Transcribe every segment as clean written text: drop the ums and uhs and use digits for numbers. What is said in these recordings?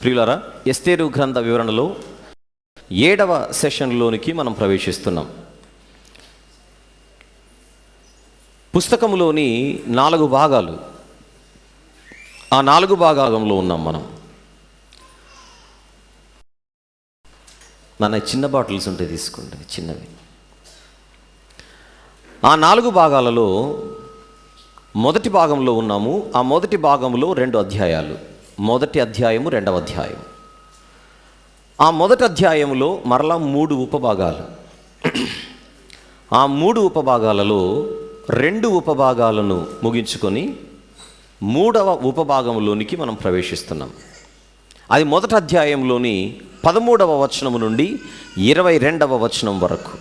ప్రియులారా, ఎస్తేరు గ్రంథ వివరణలో 7వ సెషన్లోనికి మనం ప్రవేశిస్తున్నాం. పుస్తకంలోని 4 భాగాలు, ఆ 4 భాగాలలో ఉన్నాం మనం. నాన్న చిన్న బాటిల్స్ ఉంటే తీసుకోండి, చిన్నవి. ఆ 4 భాగాలలో మొదటి భాగంలో ఉన్నాము. ఆ మొదటి భాగంలో 2 అధ్యాయాలు, మొదటి అధ్యాయము, 2వ అధ్యాయం. ఆ మొదటి అధ్యాయంలో మరలా 3 ఉపభాగాలు. ఆ 3 ఉపభాగాలలో 2 ఉపభాగాలను ముగించుకొని 3వ ఉపభాగంలోనికి మనం ప్రవేశిస్తున్నాం. అది మొదటి అధ్యాయంలోని 13వ వచనం నుండి 22వ వచనం వరకు.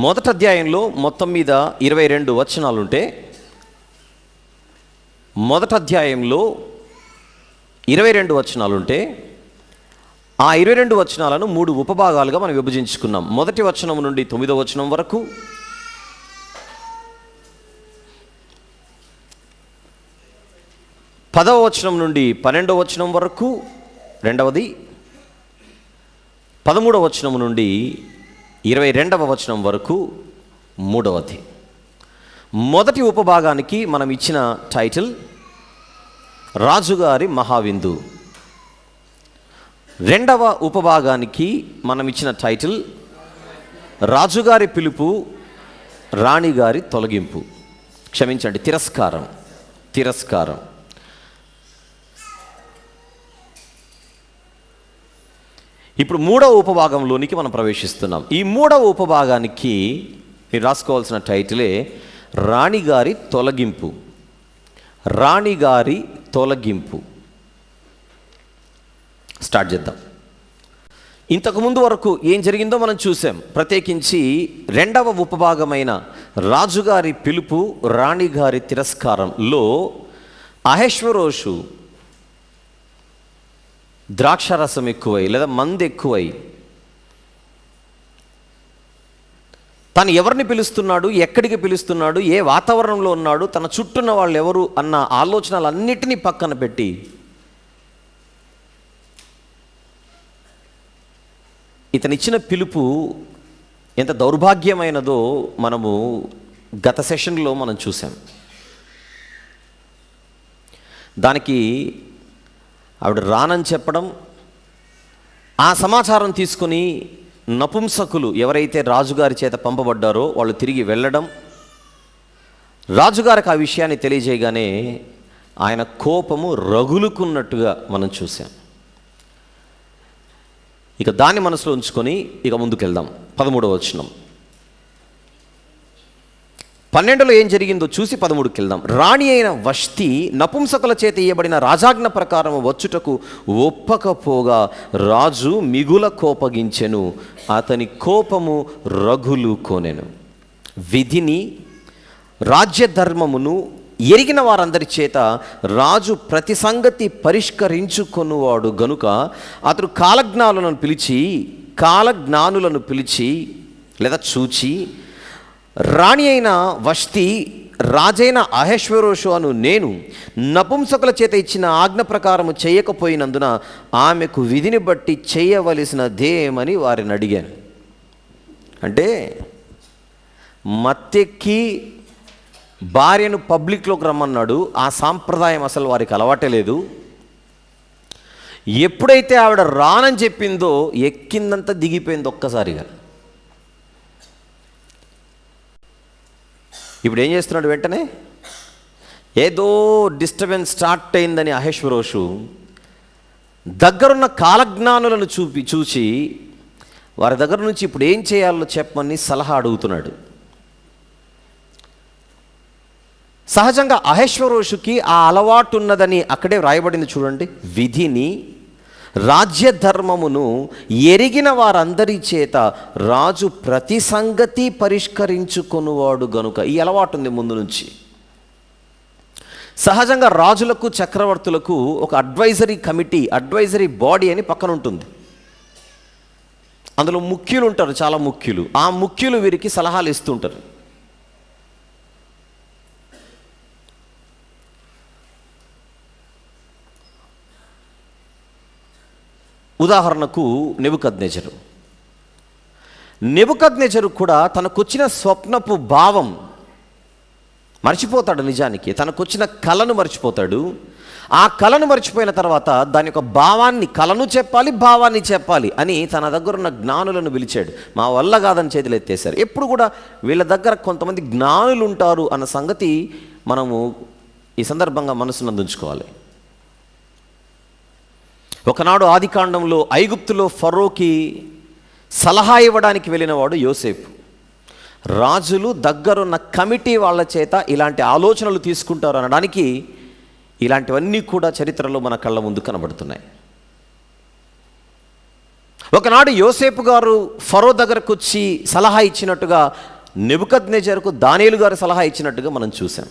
మొదటి అధ్యాయంలో మొత్తం మీద 22 వచనాలుంటే, మొదటి అధ్యాయంలో 22 వచనాలుంటే, ఆ 22 వచనాలను 3 ఉపభాగాలుగా మనం విభజించుకున్నాం. మొదటి వచనం నుండి 9వ వచనం వరకు, 10వ వచనం నుండి 12వ వచనం వరకు రెండవది, 13వ వచనం నుండి 22వ వచనం వరకు మూడవది. మొదటి ఉపభాగానికి మనం ఇచ్చిన టైటిల్ రాజుగారి మహావిందు. రెండవ ఉపభాగానికి మనం ఇచ్చిన టైటిల్ రాజుగారి పిలుపు, రాణిగారి తొలగింపు. క్షమించండి, తిరస్కారం. తిరస్కారం. ఇప్పుడు 3వ ఉపభాగంలోనికి మనం ప్రవేశిస్తున్నాం. ఈ 3వ ఉపభాగానికి మీరు రాసుకోవాల్సిన టైటిలే రాణిగారి తొలగింపు. రాణిగారి తొలగింపు. స్టార్ట్ చేద్దాం. ఇంతకుముందు వరకు ఏం జరిగిందో మనం చూసాం. ప్రత్యేకించి 2వ ఉపభాగమైన రాజుగారి పిలుపు, రాణిగారి తిరస్కారంలో అహష్వేరోషు ద్రాక్షారసం ఎక్కువై లేదా మందు ఎక్కువై తను ఎవరిని పిలుస్తున్నాడు, ఎక్కడికి పిలుస్తున్నాడు, ఏ వాతావరణంలో ఉన్నాడు, తన చుట్టూన్న వాళ్ళు ఎవరు అన్న ఆలోచనలన్నిటినీ పక్కన పెట్టి ఇతనిచ్చిన పిలుపు ఎంత దౌర్భాగ్యమైనదో మనము గత సెషన్లో మనం చూసాం. దానికి ఆవిడ రానని చెప్పడం, ఆ సమాచారం తీసుకుని నపుంసకులు ఎవరైతే రాజుగారి చేత పంపబడ్డారో వాళ్ళు తిరిగి వెళ్ళడం, రాజుగారికి ఆ విషయాన్ని తెలియజేయగానే ఆయన కోపము రగులుకున్నట్టుగా మనం చూసాం. ఇక దాన్ని మనసులో ఉంచుకొని ఇక ముందుకెళ్దాం. 13వ వచనం. 12లో ఏం జరిగిందో చూసి 13కి వెళ్దాం. రాణి అయిన వష్తి నపుంసకుల చేత ఇయ్యబడిన రాజాజ్ఞ ప్రకారం వచ్చుటకు ఒప్పకపోగా రాజు మిగుల కోపగించెను, అతని కోపము రగులు కొనెను. విధిని, రాజ్య ధర్మమును ఎరిగిన వారందరి చేత రాజు ప్రతి సంగతి పరిష్కరించుకొనువాడు గనుక అతడు కాలజ్ఞానులను పిలిచి లేదా చూచి, రాణి అయిన వష్తి రాజైన అహష్వేరోషు అను నేను నపుంసకుల చేత ఇచ్చిన ఆజ్ఞ ప్రకారము చేయకపోయినందున ఆమెకు విధిని బట్టి చేయవలసినదేమని వారిని అడిగాను. అంటే మత్తెక్కి భార్యను పబ్లిక్లోకి రమ్మన్నాడు. ఆ సాంప్రదాయం అసలు వారికి అలవాటే లేదు. ఎప్పుడైతే ఆవిడ రానని చెప్పిందో ఎక్కిందంతా దిగిపోయింది ఒక్కసారిగా. ఇప్పుడు ఏం చేస్తున్నాడు? వెంటనే ఏదో డిస్టర్బెన్స్ స్టార్ట్ అయిందని అహష్వేరోషు దగ్గరున్న కాలజ్ఞానులను చూసి వారి దగ్గర నుంచి ఇప్పుడు ఏం చేయాలో చెప్పమని సలహా అడుగుతున్నాడు. సహజంగా అహష్వేరోషుకి ఆ అలవాటు ఉన్నదని అక్కడే వ్రాయబడింది చూడండి. విధిని, రాజ్య ధర్మమును ఎరిగిన వారందరి చేత రాజు ప్రతి సంగతి పరిష్కరించుకొనువాడు గనుక. ఈ అలవాటు ఉంది ముందు నుంచి. సహజంగా రాజులకు, చక్రవర్తులకు ఒక అడ్వైజరీ కమిటీ, అడ్వైజరీ బాడీ అని పక్కన ఉంటుంది. అందులో ముఖ్యులు ఉంటారు, చాలా ముఖ్యులు. ఆ ముఖ్యులు వీరికి సలహాలు ఇస్తుంటారు. ఉదాహరణకు నెబుకద్నెజరు కూడా తనకొచ్చిన స్వప్నపు భావం మర్చిపోతాడు. నిజానికి తనకొచ్చిన కళను మర్చిపోతాడు. ఆ కళను మర్చిపోయిన తర్వాత దాని యొక్క భావాన్ని, కళను చెప్పాలి, భావాన్ని చెప్పాలి అని తన దగ్గర ఉన్న జ్ఞానులను పిలిచాడు. మా వల్ల కాదని చేతులు ఎత్తేశారు. ఎప్పుడు కూడా వీళ్ళ దగ్గర కొంతమంది జ్ఞానులు ఉంటారు అన్న సంగతి మనము ఈ సందర్భంగా మనసునందు ఉంచుకోవాలి. ఒకనాడు ఆదికాండంలో ఐగుప్తులో ఫరోకి సలహా ఇవ్వడానికి వెళ్ళినవాడు యోసేపు. రాజులు దగ్గరున్న కమిటీ వాళ్ళ చేత ఇలాంటి ఆలోచనలు తీసుకుంటారు అనడానికి ఇలాంటివన్నీ కూడా చరిత్రలో మన కళ్ళ ముందు కనబడుతున్నాయి. ఒకనాడు యోసేపు గారు ఫరో దగ్గరకు వచ్చి సలహా ఇచ్చినట్టుగా నెబుకద్నెజరుకు దానియేలు గారు సలహా ఇచ్చినట్టుగా మనం చూసాం.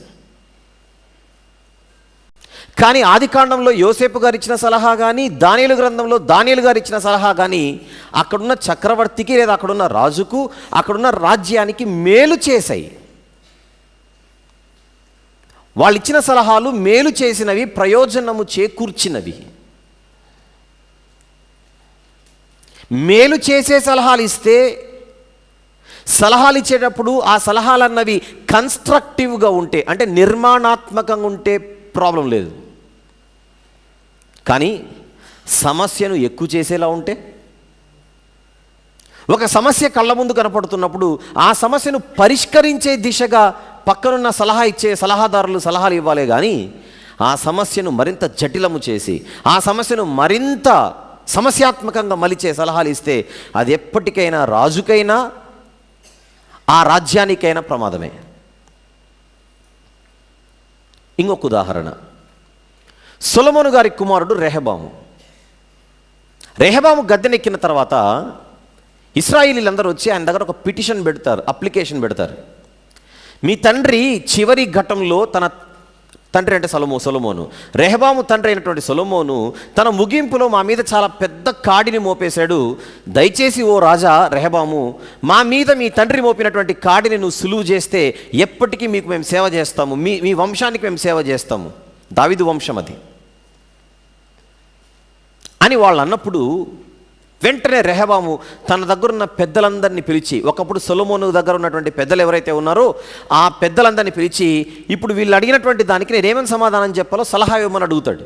కానీ ఆదికాండంలో యోసేపు గారు ఇచ్చిన సలహా కానీ, దానియేలు గ్రంథంలో దానియేలు గారు ఇచ్చిన సలహా కానీ అక్కడున్న చక్రవర్తికి లేదా అక్కడున్న రాజుకు, అక్కడున్న రాజ్యానికి మేలు చేశాయి. వాళ్ళు ఇచ్చిన సలహాలు మేలు చేసినవి, ప్రయోజనము చేకూర్చినవి. మేలు చేసే సలహాలు ఇస్తే, సలహాలు ఇచ్చేటప్పుడు ఆ సలహాలు అన్నవి కన్స్ట్రక్టివ్గా ఉంటే, అంటే నిర్మాణాత్మకంగా ఉంటే ప్రాబ్లం లేదు. కానీ సమస్యను ఎక్కువ చేసేలా ఉంటే, ఒక సమస్య కళ్ళ ముందు కనపడుతున్నప్పుడు ఆ సమస్యను పరిష్కరించే దిశగా పక్కనున్న సలహా ఇచ్చే సలహాదారులు సలహాలు ఇవ్వాలి. కానీ ఆ సమస్యను మరింత జటిలము చేసి, ఆ సమస్యను మరింత సమస్యాత్మకంగా మలిచే సలహాలు ఇస్తే అది ఎప్పటికైనా రాజుకైనా ఆ రాజ్యానికైనా ప్రమాదమే. ఇంకొక ఉదాహరణ, సొలొమోను గారి కుమారుడు రెహబాము గద్దెనెక్కిన తర్వాత ఇశ్రాయేలీలందరూ వచ్చి ఆయన దగ్గర ఒక పిటిషన్ పెడతారు, అప్లికేషన్ పెడతారు. మీ తండ్రి చివరి ఘట్టంలో, తన తండ్రి అంటే సొలొమోను, రెహబాము తండ్రి అయినటువంటి సొలొమోను తన ముగింపులో మా మీద చాలా పెద్ద కాడిని మోపేశాడు. దయచేసి ఓ రాజా రెహబాము, మా మీద మీ తండ్రి మోపినటువంటి కాడిని నువ్వు సులువు చేస్తే ఎప్పటికీ మీకు మేము సేవ చేస్తాము, మీ వంశానికి మేము సేవ చేస్తాము, దావీదు వంశం అది అని వాళ్ళు అన్నప్పుడు వెంటనే రెహబాము తన దగ్గరున్న పెద్దలందరినీ పిలిచి, ఒకప్పుడు సొలొమోను దగ్గర ఉన్నటువంటి పెద్దలు ఎవరైతే ఉన్నారో ఆ పెద్దలందరినీ పిలిచి, ఇప్పుడు వీళ్ళు అడిగినటువంటి దానికి నేనేమని సమాధానం చెప్పాలో సలహా ఇవ్వమని అడుగుతాడు.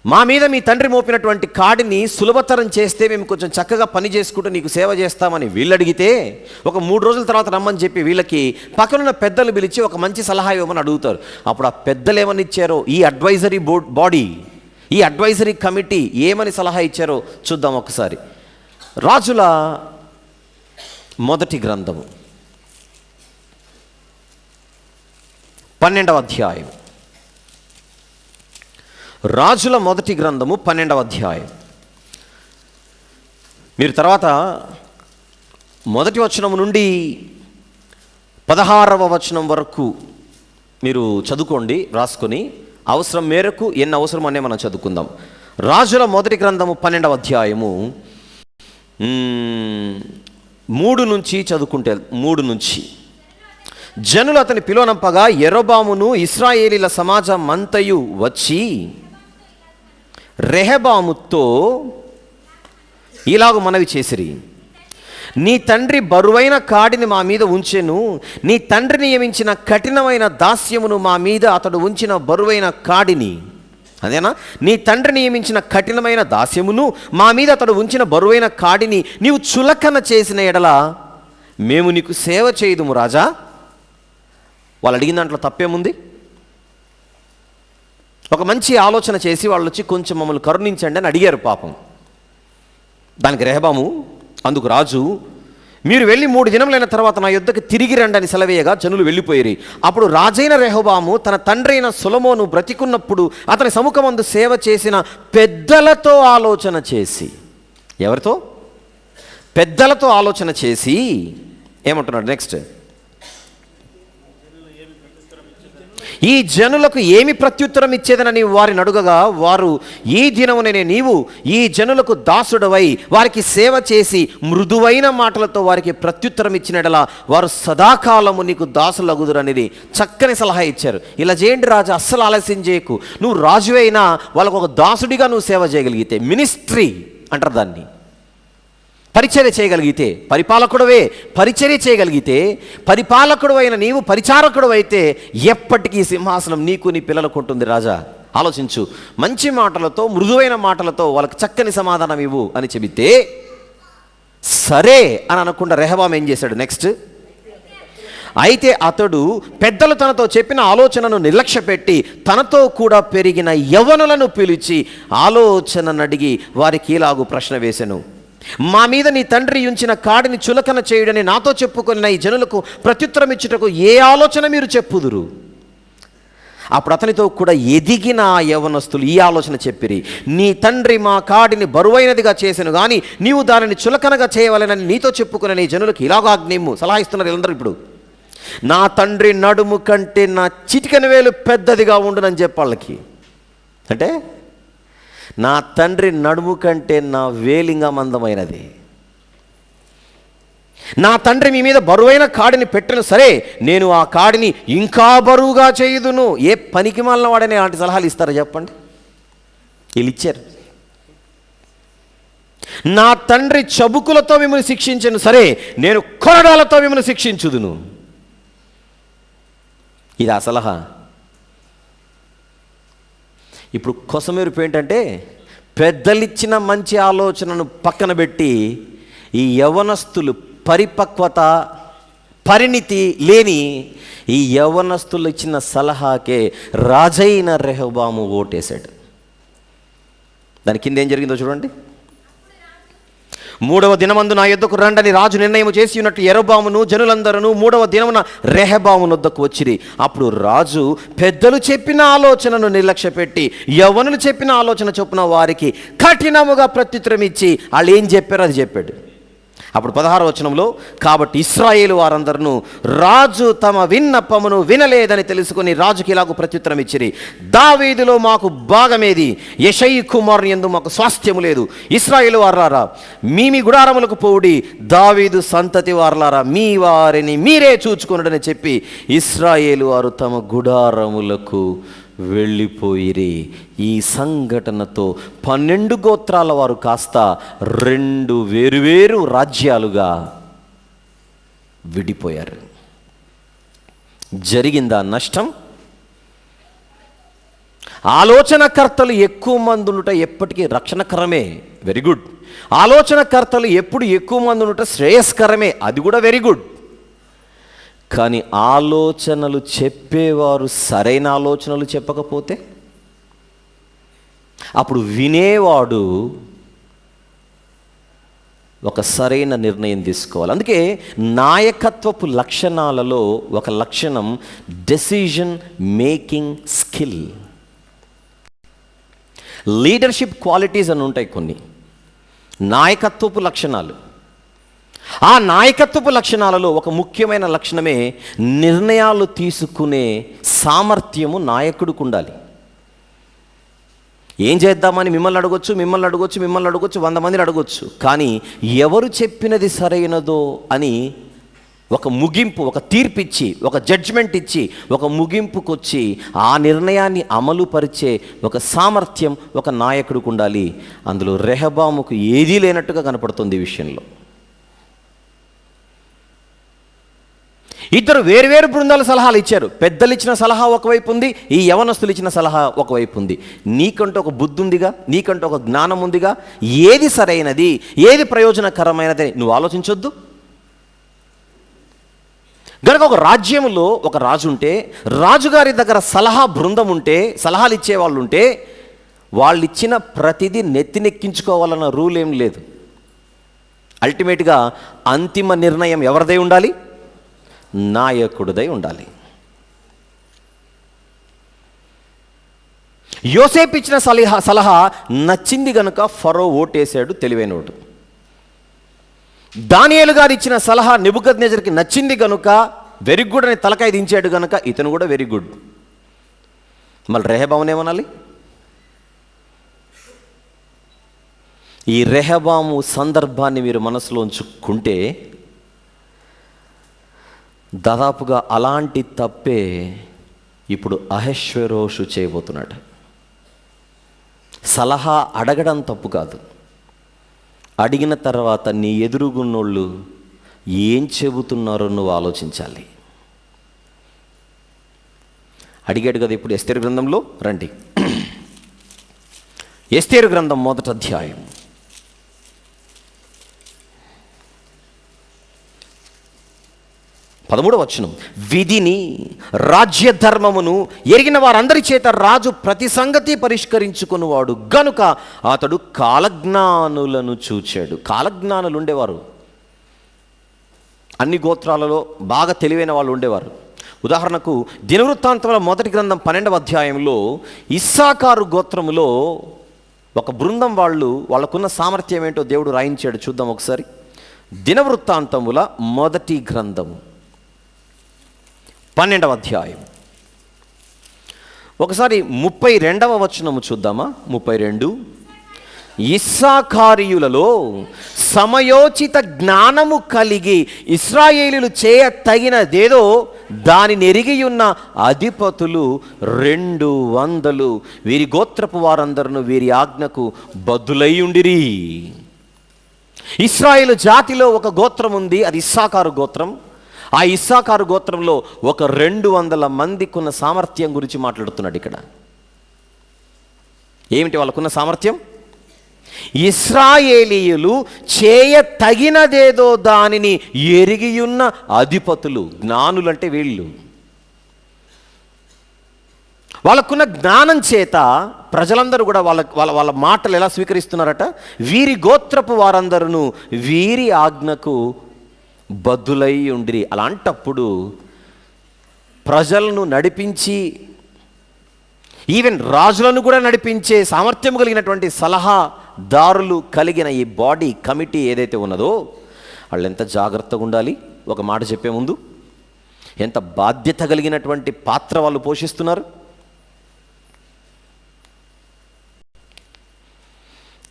మా మీద మీ తండ్రి మోపినటువంటి కాడిని సులభతరం చేస్తే మేము కొంచెం చక్కగా పని చేసుకుంటూ నీకు సేవ చేస్తామని వీళ్ళు అడిగితే, ఒక 3 రోజుల తర్వాత రమ్మని చెప్పి వీళ్ళకి పక్కనున్న పెద్దలు పిలిచి ఒక మంచి సలహా ఇవ్వమని అడుగుతారు. అప్పుడు ఆ పెద్దలు ఏమని ఇచ్చారో, ఈ అడ్వైజరీ బాడీ, ఈ అడ్వైజరీ కమిటీ ఏమని సలహా ఇచ్చారో చూద్దాం ఒకసారి. రాజుల మొదటి గ్రంథము 12వ అధ్యాయం. రాజుల మొదటి గ్రంథము 12వ అధ్యాయం. మీరు తర్వాత మొదటి వచనం నుండి 16వ వచనం వరకు మీరు చదువుకోండి, రాసుకొని అవసరం మేరకు ఎన్ని అవసరం అనే మనం చదువుకుందాం. రాజుల మొదటి గ్రంథము 12వ అధ్యాయము 3 నుంచి చదువుకుంటే, 3 నుంచి. జనులు అతని పిలువనంపగా యరొబామును ఇశ్రాయేలీల సమాజం అంతయు వచ్చి రెహబాముతో ఇలాగ మనవి చేసిరి, నీ తండ్రి బరువైన కాడిని మా మీద ఉంచెను, నీ తండ్రి నియమించిన కఠినమైన దాస్యమును మా మీద అతడు ఉంచిన బరువైన కాడిని, అదేనా, నీ తండ్రి నియమించిన కఠినమైన దాస్యమును మా మీద అతడు ఉంచిన బరువైన కాడిని నీవు చులకన చేసిన ఎడల మేము నీకు సేవ చేయుదుము రాజా. వాళ్ళు అడిగిన దాంట్లో తప్పేముంది? ఒక మంచి ఆలోచన చేసి వాళ్ళు వచ్చి కొంచెం మమ్మల్ని కరుణించండి అని అడిగారు పాపం. దానికి రెహబాము, అందుకు రాజు, మీరు వెళ్ళి 3 దినములైన తర్వాత నా యుద్ధకు తిరిగి రండి అని సెలవేయగా జనులు వెళ్ళిపోయిరి. అప్పుడు రాజైన రెహబాము తన తండ్రి అయిన సొలొమోను బ్రతికున్నప్పుడు అతని సముఖమందు సేవ చేసిన పెద్దలతో ఆలోచన చేసి, ఎవరితో? పెద్దలతో ఆలోచన చేసి ఏమంటున్నాడు నెక్స్ట్, ఈ జనులకు ఏమి ప్రత్యుత్తరం ఇచ్చేదనని వారిని అడుగగా, వారు ఈ దినముననే నీవు ఈ జనులకు దాసుడవై వారికి సేవ చేసి మృదువైన మాటలతో వారికి ప్రత్యుత్తరం ఇచ్చినట్లా వారు సదాకాలము నీకు దాసులగుదురనేది చక్కని సలహా ఇచ్చారు. ఇలా చేయండి రాజా, అస్సలు ఆలస్యం చేయకు. నువ్వు రాజు అయినా వాళ్ళకు ఒక దాసుడిగా నువ్వు సేవ చేయగలిగితే, మినిస్ట్రీ అంటారు దాన్ని, పరిచర్య చేయగలిగితే, పరిపాలకుడవే పరిచర్య చేయగలిగితే, పరిపాలకుడు అయిన నీవు పరిచారకుడు అయితే ఎప్పటికీ సింహాసనం నీకు నీ పిల్లలకు ఉంటుంది రాజా. ఆలోచించు, మంచి మాటలతో మృదువైన మాటలతో వాళ్ళకి చక్కని సమాధానం ఇవ్వు అని చెబితే, సరే అని అనకుండా రెహబాం ఏం చేశాడు నెక్స్ట్? అయితే అతడు పెద్దలు తనతో చెప్పిన ఆలోచనను నిర్లక్ష్యపెట్టి తనతో కూడా పెరిగిన యవ్వనులను పిలిచి ఆలోచనను అడిగి వారికి ఇలాగు ప్రశ్న వేసెను. మా మీద నీ తండ్రి ఉంచిన కాడిని చులకన చేయుడని నాతో చెప్పుకొనిన ఈ జనులకు ప్రత్యుత్తరం ఇచ్చుటకు ఏ ఆలోచన మీరు చెప్పుదురు? అప్పుడు అతనితో కూడా ఎదిగిన ఆ యవ్వనస్తులు ఈ ఆలోచన చెప్పిరి. నీ తండ్రి మా కాడిని బరువైనదిగా చేసెను గాని నీవు దానిని చులకనగా చేయవలెనని నీతో చెప్పుకుని ఈ జనులకు ఇలాగ ఆజ్ఞిమ్ము. సలహా ఇస్తున్నారు వీళ్ళందరూ ఇప్పుడు. నా తండ్రి నడుము కంటే నా చిటికెన వేలు పెద్దదిగా ఉండునని చెప్పి వాళ్ళకి. అంటే నా తండ్రి నడుము కంటే నా వేలింగా మందమైనది. నా తండ్రి మీ మీద బరువైన కాడిని పెట్టను, సరే నేను ఆ కాడిని ఇంకా బరువుగా చేయుదును. ఏ పనికి మాలిన వాడని అలాంటి సలహాలు ఇస్తారో చెప్పండి? వీళ్ళు ఇచ్చారు. నా తండ్రి చబుకులతో మిమ్మల్ని శిక్షించను, సరే నేను కొరడాలతో మిమ్మల్ని శిక్షించుదును. ఇది ఆ సలహా. ఇప్పుడు కొసమెరుపు ఏంటంటే, పెద్దలిచ్చిన మంచి ఆలోచనను పక్కన పెట్టి ఈ యవ్వనస్తులు పరిపక్వత పరిణితి లేని ఈ యవ్వనస్తులు ఇచ్చిన సలహాకే రాజైన రెహబాము ఓటేశాడు. దాని కింద ఏం జరిగిందో చూడండి. 3వ దినమందు నా యొద్దకు రండని రాజు నిర్ణయం చేసి ఉన్నట్టు యరొబామును జనులందరూ 3వ దినమున రెహబాము వద్దకు వచ్చిరి. అప్పుడు రాజు పెద్దలు చెప్పిన ఆలోచనను నిర్లక్ష్యపెట్టి యవ్వనులు చెప్పిన ఆలోచన చొప్పున వారికి కఠినముగా ప్రత్యుత్తరం ఇచ్చి వాళ్ళు ఏం చెప్పారో అది చెప్పాడు. అప్పుడు 16వ వచనంలో, కాబట్టి ఇశ్రాయేలు వారందరూ రాజు తమ విన్నపమును వినలేదని తెలుసుకుని రాజుకి ఇలాగూ ప్రత్యుత్తరం ఇచ్చిరి. దావీదులో మాకు భాగమేది? యెషయి కుమారుని యందు మాకు స్వాస్థ్యము లేదు. ఇశ్రాయేలు వారలారా మీ గుడారములకు పోవుడి, దావీదు సంతతి వారలారా మీ వారిని మీరే చూచుకొనుడని చెప్పి ఇశ్రాయేలు వారు తమ గుడారములకు వెళ్ళిపోయిరి. ఈ సంఘటనతో 12 గోత్రాల వారు కాస్త 2 వేరువేరు రాజ్యాలుగా విడిపోయారు. జరిగిందా నష్టం? ఆలోచనకర్తలు ఎక్కువ మంది ఉండుట ఎప్పటికీ రక్షణకరమే, వెరీ గుడ్. ఆలోచనకర్తలు ఎప్పుడు ఎక్కువ మంది ఉండుట శ్రేయస్కరమే, అది కూడా వెరీ గుడ్. కానీ ఆలోచనలు చెప్పేవారు సరైన ఆలోచనలు చెప్పకపోతే అప్పుడు వినేవాడు ఒక సరైన నిర్ణయం తీసుకోవాలి. అందుకే నాయకత్వపు లక్షణాలలో ఒక లక్షణం decision making skill. Leadership qualities అని ఉంటాయి కొన్ని నాయకత్వపు లక్షణాలు. ఆ నాయకత్వపు లక్షణాలలో ఒక ముఖ్యమైన లక్షణమే నిర్ణయాలు తీసుకునే సామర్థ్యము నాయకుడికి ఉండాలి. ఏం చేద్దామని మిమ్మల్ని అడగొచ్చు 100 మందిని అడగొచ్చు, కానీ ఎవరు చెప్పినది సరైనదో అని ఒక ముగింపు, ఒక తీర్పిచ్చి, ఒక జడ్జిమెంట్ ఇచ్చి ఒక ముగింపుకొచ్చి ఆ నిర్ణయాన్ని అమలు పరిచే ఒక సామర్థ్యం ఒక నాయకుడికి ఉండాలి. అందులో రెహబాముకు ఏదీ లేనట్టుగా కనపడుతుంది ఈ విషయంలో. ఇద్దరు వేరువేరు బృందాల సలహాలు ఇచ్చారు. పెద్దలు ఇచ్చిన సలహా ఒకవైపు ఉంది, ఈ యవనస్తులు ఇచ్చిన సలహా ఒకవైపు ఉంది. నీకంటూ ఒక బుద్ధి ఉందిగా, నీకంటూ ఒక జ్ఞానం ఉందిగా, ఏది సరైనది ఏది ప్రయోజనకరమైనది నువ్వు ఆలోచించొద్దు. గనక ఒక రాజ్యంలో ఒక రాజు ఉంటే, రాజుగారి దగ్గర సలహా బృందం ఉంటే, సలహాలు ఇచ్చేవాళ్ళు ఉంటే, వాళ్ళు ఇచ్చిన ప్రతిదీ నెత్తినెక్కించుకోవాలన్న రూల్ ఏం లేదు. అల్టిమేట్గా అంతిమ నిర్ణయం ఎవరిదై ఉండాలి? నాయకుడిదై ఉండాలి. యోసేపు ఇచ్చిన సలహా నచ్చింది గనుక ఫరో ఓటేశాడు, తెలివైనోడు. దానియేలు గారు ఇచ్చిన సలహా నెబుకద్నెజర్కి నచ్చింది గనుక వెరీ గుడ్ అని తలకాయ దించాడు గనుక ఇతను కూడా వెరీ గుడ్. మళ్ళీ రెహబాముని ఏమనాలి? ఈ రెహబాము సందర్భాన్ని మీరు మనసులో ఉంచుకుంటే దాదాపుగా అలాంటి తప్పే ఇప్పుడు అహష్వేరోషు చేయబోతున్నాడు. సలహా అడగడం తప్పు కాదు, అడిగిన తర్వాత నీ ఎదురుగున్నోళ్ళు ఏం చెబుతున్నారో నువ్వు ఆలోచించాలి. అడిగాడు కదా ఇప్పుడు ఎస్తేరు గ్రంథంలో. రండి, ఎస్తేరు గ్రంథం 1వ అధ్యాయం 13వ వచనం. విధిని రాజ్య ధర్మమును ఎరిగిన వారందరి చేత రాజు ప్రతి సంగతి పరిష్కరించుకునేవాడు గనుక అతడు కాలజ్ఞానులను చూచాడు. కాలజ్ఞానులు ఉండేవారు, అన్ని గోత్రాలలో బాగా తెలివైన వాళ్ళు ఉండేవారు. ఉదాహరణకు దినవృత్తాంతముల 1వ గ్రంథం 12వ అధ్యాయంలో ఇస్సాకారు గోత్రములో ఒక బృందం వాళ్ళకున్న సామర్థ్యం ఏంటో దేవుడు రాయించాడు. చూద్దాం ఒకసారి. దినవృత్తాంతముల 1వ గ్రంథము 12వ అధ్యాయం ఒకసారి 32వ వచనము చూద్దామా. 32. ఇస్సాకారీయులలో సమయోచిత జ్ఞానము కలిగి ఇశ్రాయేలీయులు చేయ తగినదేదో దానిని ఎరిగియున్న అధిపతులు 200 వీరి గోత్రపు వారందరూ వీరి ఆజ్ఞకు బద్దులై ఉండిరి. ఇశ్రాయేలు జాతిలో ఒక గోత్రం ఉంది, అది ఇస్సాకారు గోత్రం. ఆ ఇస్సాకారు గోత్రంలో ఒక 200 మందికున్న సామర్థ్యం గురించి మాట్లాడుతున్నాడు ఇక్కడ. ఏమిటి వాళ్ళకున్న సామర్థ్యం? ఇశ్రాయేలీయులు చేయ తగినదేదో దానిని ఎరిగియున్న అధిపతులు. జ్ఞానులు అంటే వీళ్ళు. వాళ్ళకున్న జ్ఞానం చేత ప్రజలందరూ కూడా వాళ్ళ మాటలు ఎలా స్వీకరిస్తున్నారట? వీరి గోత్రపు వారందరూ వీరి ఆజ్ఞకు బద్దులై ఉండిరి. అలాంటప్పుడు ప్రజలను నడిపించి ఈవెన్ రాజులను కూడా నడిపించే సామర్థ్యం కలిగినటువంటి సలహాదారులు కలిగిన ఈ బాడీ కమిటీ ఏదైతే ఉన్నదో వాళ్ళు ఎంత జాగ్రత్తగా ఉండాలి. ఒక మాట చెప్పే ముందు, ఎంత బాధ్యత కలిగినటువంటి పాత్ర వాళ్ళు పోషిస్తున్నారు.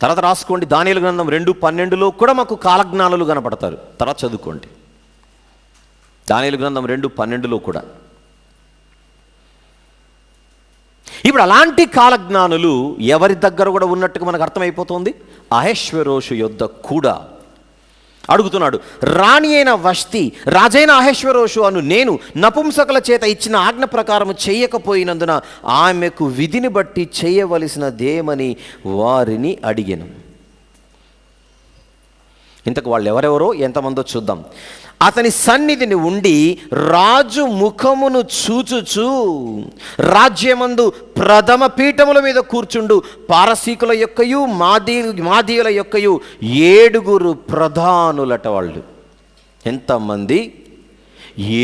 తర్వాత రాసుకోండి, దానియేలు గ్రంథం 2:12లో కూడా మాకు కాలజ్ఞానులు కనపడతారు. తర్వాత చదువుకోండి దానియేలు గ్రంథం 2:12లో కూడా. ఇప్పుడు అలాంటి కాలజ్ఞానులు ఎవరి దగ్గర కూడా ఉన్నట్టుగా మనకు అర్థమైపోతుంది. అహష్వేరోషు యొద్ద కూడా అడుగుతున్నాడు. రాణి అయిన వష్తి రాజైన అహష్వేరోషు అను నేను నపుంసకుల చేత ఇచ్చిన ఆజ్ఞ ప్రకారం చేయకపోయినందున ఆమెకు విధిని బట్టి చేయవలసినదేమని వారిని అడిగాను. ఇంతకు వాళ్ళు ఎవరెవరో ఎంతమందో చూద్దాం. అతని సన్నిధిని ఉండి రాజు ముఖమును చూచుచు రాజ్యమందు ప్రథమ పీఠముల మీద కూర్చుండు పారసీకుల యొక్కయు మాదీయుల యొక్కయు 7 ప్రధానులట. వాళ్ళు ఎంతమంది?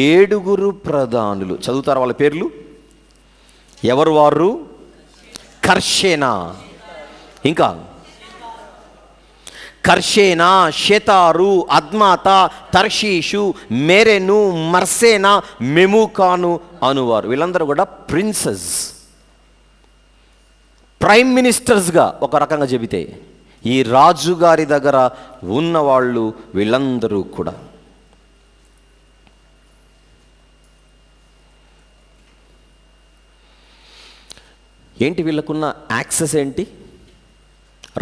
7 ప్రధానులు. చదువుతారు వాళ్ళ పేర్లు. ఎవరు వారు? కర్షేనా, ఇంకా కర్షేనా, షెతారు, అద్మాత, తర్షీషు, మెరెను, మర్సేనా, మెముకాను అనువారు. వీళ్ళందరూ కూడా ప్రిన్సెస్, ప్రైమ్ మినిస్టర్స్గా ఒక రకంగా చెబితే ఈ రాజుగారి దగ్గర ఉన్నవాళ్ళు వీళ్ళందరూ కూడా. ఏంటి వీళ్ళకున్న యాక్సెస్ ఏంటి?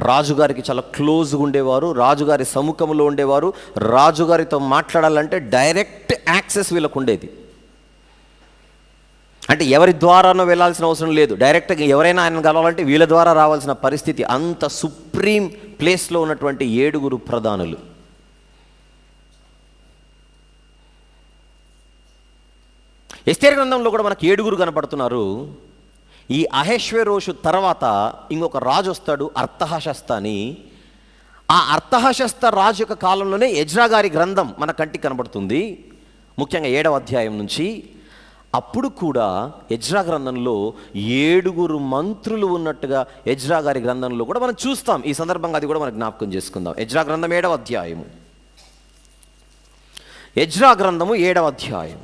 రాజుగారికి చాలా క్లోజ్గా ఉండేవారు, రాజుగారి సముఖంలో ఉండేవారు, రాజుగారితో మాట్లాడాలంటే డైరెక్ట్ యాక్సెస్ వీళ్ళకు ఉండేది. అంటే ఎవరి ద్వారానో వెళ్ళాల్సిన అవసరం లేదు, డైరెక్ట్గా ఎవరైనా ఆయన కలవాలంటే వీళ్ళ ద్వారా రావాల్సిన పరిస్థితి. అంత సుప్రీం ప్లేస్లో ఉన్నటువంటి 7 ప్రధానులు. ఎస్తేరు గ్రంథంలో కూడా మనకు 7 కనపడుతున్నారు. ఈ అహష్వేరోషు తర్వాత ఇంకొక రాజు వస్తాడు, అర్తహషస్త అని. ఆ అర్తహషస్త రాజు యొక్క కాలంలోనే ఎజ్రా గారి గ్రంథం మన కంటికి కనబడుతుంది, ముఖ్యంగా 7వ అధ్యాయం నుంచి. అప్పుడు కూడా ఎజ్రా గ్రంథంలో 7 మంత్రులు ఉన్నట్టుగా ఎజ్రా గారి గ్రంథంలో కూడా మనం చూస్తాం. ఈ సందర్భంగా అది కూడా మనం జ్ఞాపకం చేసుకుందాం. ఎజ్రా గ్రంథం 7వ అధ్యాయము. ఎజ్రా గ్రంథము 7వ అధ్యాయం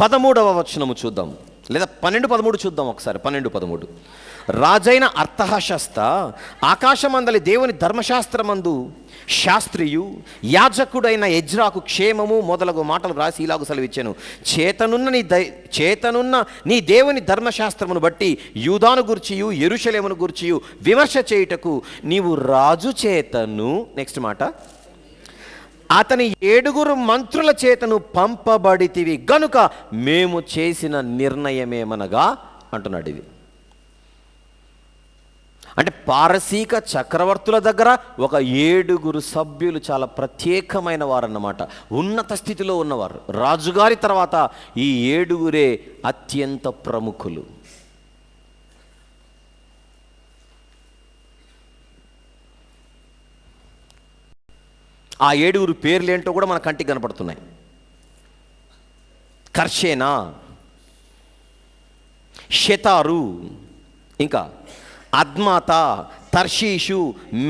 13వ వచనము చూద్దాం, లేదా 12-13 చూద్దాం ఒకసారి. 12-13. రాజైన అర్తహషస్త ఆకాశమందలి దేవుని ధర్మశాస్త్రమందు శాస్త్రియు యాజకుడైన ఎజ్రాకు క్షేమము మొదలగు మాటలు రాసి ఇలాగు సెలవిచ్చాను. చేతనున్న నీ దేవుని ధర్మశాస్త్రమును బట్టి యూదాను గూర్చియు యెరూషలేమును గూర్చియు విమర్శ చేయుటకు నీవు రాజు చేతను, నెక్స్ట్ మాట, అతని 7 మంత్రుల చేతను పంపబడితివి గనుక మేము చేసిన నిర్ణయమేమనగా అంటున్నాడు. ఇది అంటే పారసీక చక్రవర్తుల దగ్గర ఒక 7 సభ్యులు చాలా ప్రత్యేకమైన వారన్నమాట, ఉన్నత స్థితిలో ఉన్నవారు. రాజుగారి తర్వాత ఈ 7 అత్యంత ప్రముఖులు. ఆ 7 పేర్లు ఏంటో కూడా మన కంటికి కనపడుతున్నాయి. కర్షేనా, షెతారు, ఇంకా అద్మాత, తర్షీషు,